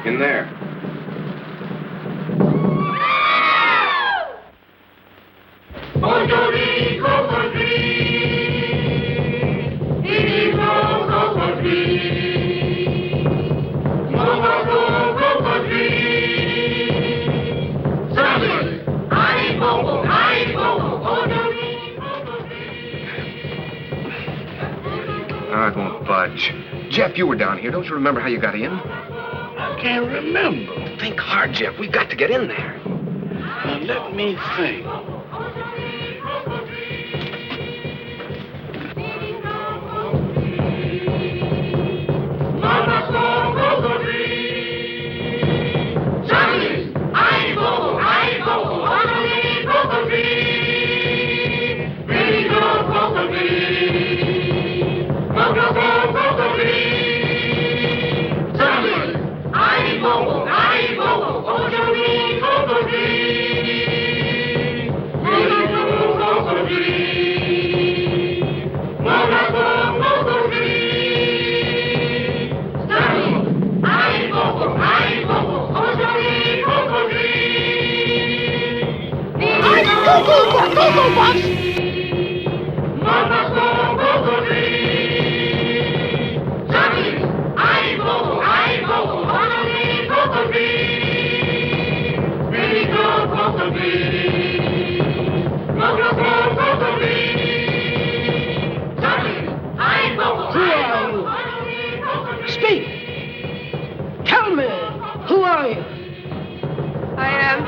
In there. I won't budge. Jeff, you were down here. Don't you remember how you got in? I can't remember. Think hard, Jeff. We've got to get in there. Now, let me think. Speak! Tell me, who are you? I am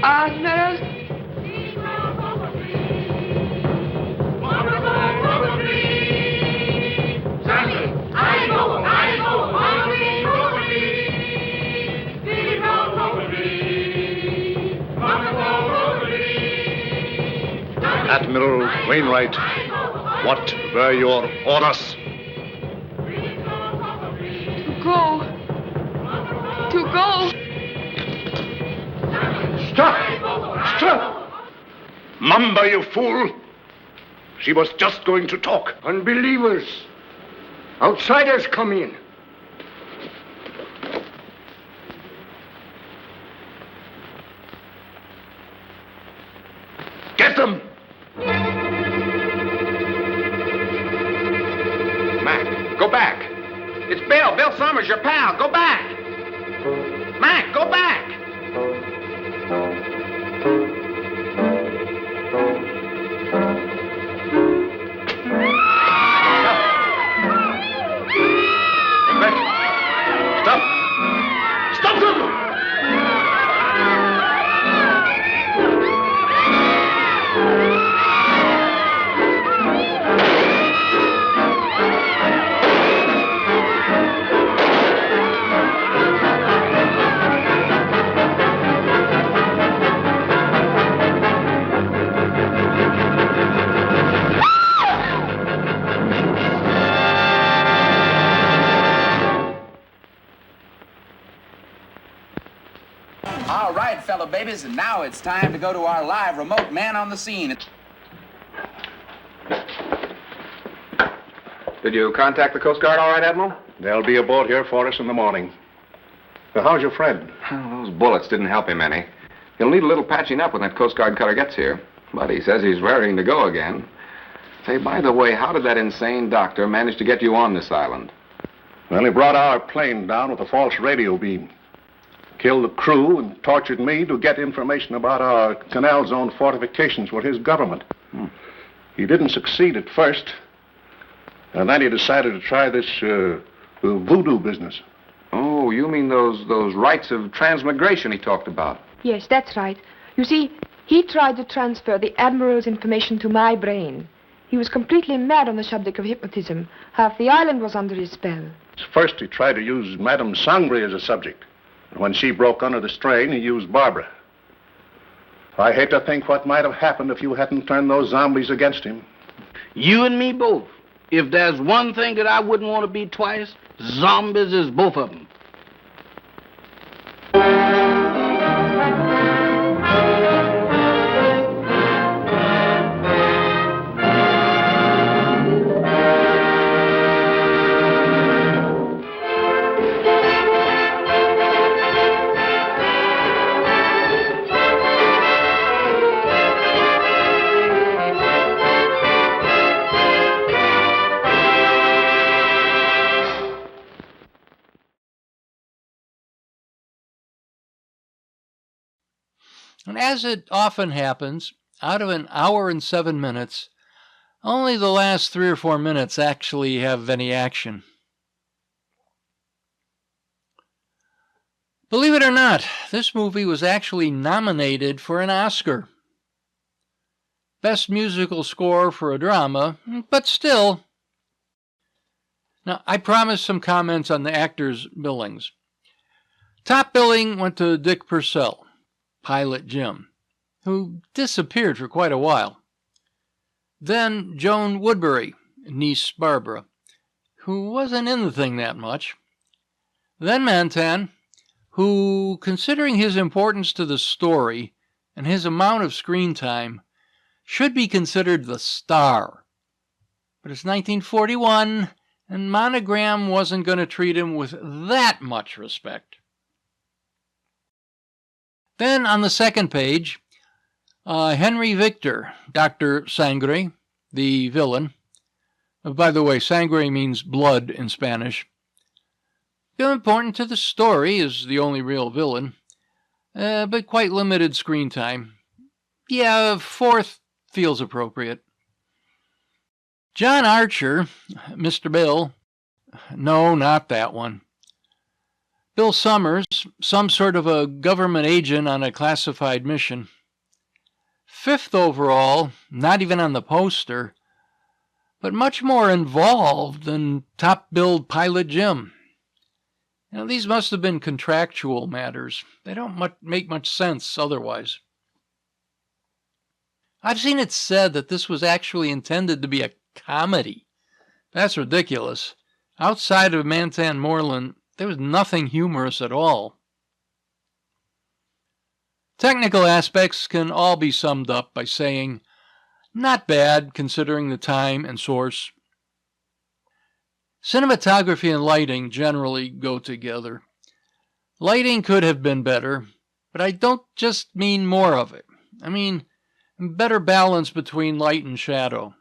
Admiral. Admiral Wainwright, what were your orders? To go. Stop! Stop! Mamba, you fool! She was just going to talk. Unbelievers. Outsiders come in. Get them! Mac, go back. It's Bill. Bill Summers, your pal. Go back. Mac, go back. Stop them! All right, fellow babies, and now it's time to go to our live remote man on the scene. Did you contact the Coast Guard all right, Admiral? They'll be aboard here for us in the morning. How's your friend? Well, those bullets didn't help him any. He'll need a little patching up when that Coast Guard cutter gets here. But he says he's raring to go again. Say, by the way, how did that insane doctor manage to get you on this island? Well, he brought our plane down with a false radio beam. Killed the crew and tortured me to get information about our canal zone fortifications with his government. He didn't succeed at first. And then he decided to try this voodoo business. Oh, you mean those rights of transmigration he talked about? Yes, that's right. You see, he tried to transfer the Admiral's information to my brain. He was completely mad on the subject of hypnotism. Half the island was under his spell. First, he tried to use Madame Sangre as a subject. And when she broke under the strain, he used Barbara. I hate to think what might have happened if you hadn't turned those zombies against him. You and me both. If there's one thing that I wouldn't want to be twice, zombies is both of them. And as it often happens, out of an hour and 7 minutes, only the last 3 or 4 minutes actually have any action. Believe it or not, this movie was actually nominated for an Oscar. Best musical score for a drama, but still. Now, I promised some comments on the actors' billings. Top billing went to Dick Purcell, Pilot Jim, who disappeared for quite a while. Then Joan Woodbury, niece Barbara, who wasn't in the thing that much. Then Mantan, who, considering his importance to the story and his amount of screen time, should be considered the star. But it's 1941, and Monogram wasn't going to treat him with that much respect. Then on the second page, Henry Victor, Dr. Sangre, the villain. By the way, Sangre means blood in Spanish. Important to the story, is the only real villain, but quite limited screen time. Yeah, fourth feels appropriate. John Archer, Mr. Bill. No, not that one. Bill Summers, some sort of a government agent on a classified mission. Fifth overall, not even on the poster, but much more involved than top-billed Pilot Jim. Now, these must have been contractual matters. They don't make much sense otherwise. I've seen it said that this was actually intended to be a comedy. That's ridiculous. Outside of Mantan Moreland, there was nothing humorous at all. Technical aspects can all be summed up by saying, not bad considering the time and source. Cinematography and lighting generally go together. Lighting could have been better, but I don't just mean more of it. I mean, better balance between light and shadow.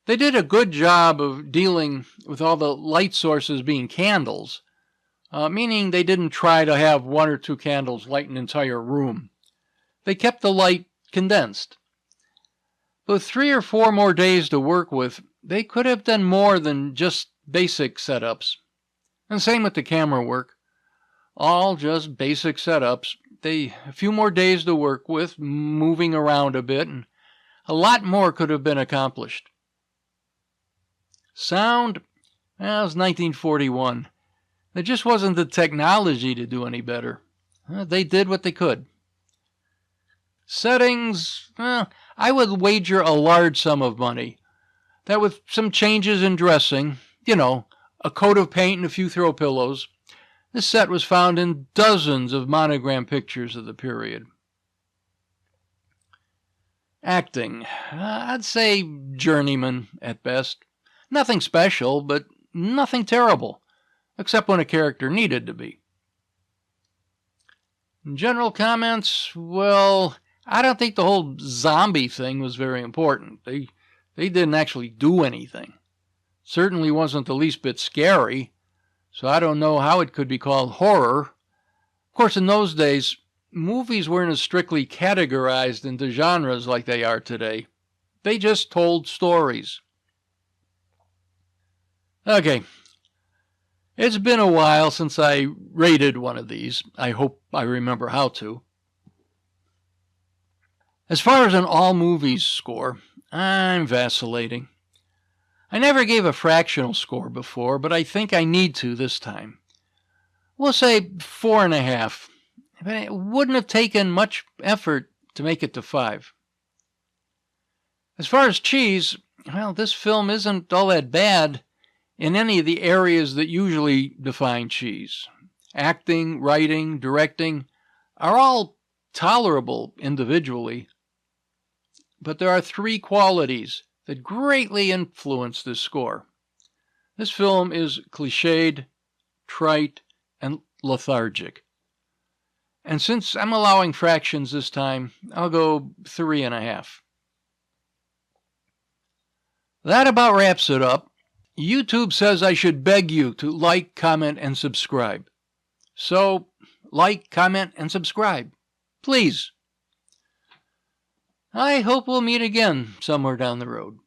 They did a good job of dealing with all the light sources being candles, meaning they didn't try to have 1 or 2 candles light an entire room. They kept the light condensed. With 3 or 4 more days to work with, they could have done more than just basic setups. And same with the camera work. All just basic setups. A few more days to work with, moving around a bit, and a lot more could have been accomplished. Sound? Well, it was 1941. There just wasn't the technology to do any better. They did what they could. Settings? I would wager a large sum of money that with some changes in dressing, a coat of paint and a few throw pillows, this set was found in dozens of Monogram pictures of the period. Acting? I'd say journeyman at best. Nothing special, but nothing terrible, except when a character needed to be. General comments? Well, I don't think the whole zombie thing was very important. They didn't actually do anything. Certainly wasn't the least bit scary, so I don't know how it could be called horror. Of Of course, in those days, movies weren't as strictly categorized into genres like they are today. They just told stories. Okay. It's been a while since I rated one of these. I hope I remember how to. As far as an all movies score, I'm vacillating. I never gave a fractional score before, but I think I need to this time. We'll say 4.5. But it wouldn't have taken much effort to make it to 5. As far as cheese, well, this film isn't all that bad in any of the areas that usually define cheese. Acting, writing, directing are all tolerable individually. But there are 3 qualities that greatly influence this score. This film is cliched, trite, and lethargic. And since I'm allowing fractions this time, I'll go 3.5. That about wraps it up. YouTube says I should beg you to like, comment, and subscribe. So, like, comment, and subscribe. Please. I hope we'll meet again somewhere down the road.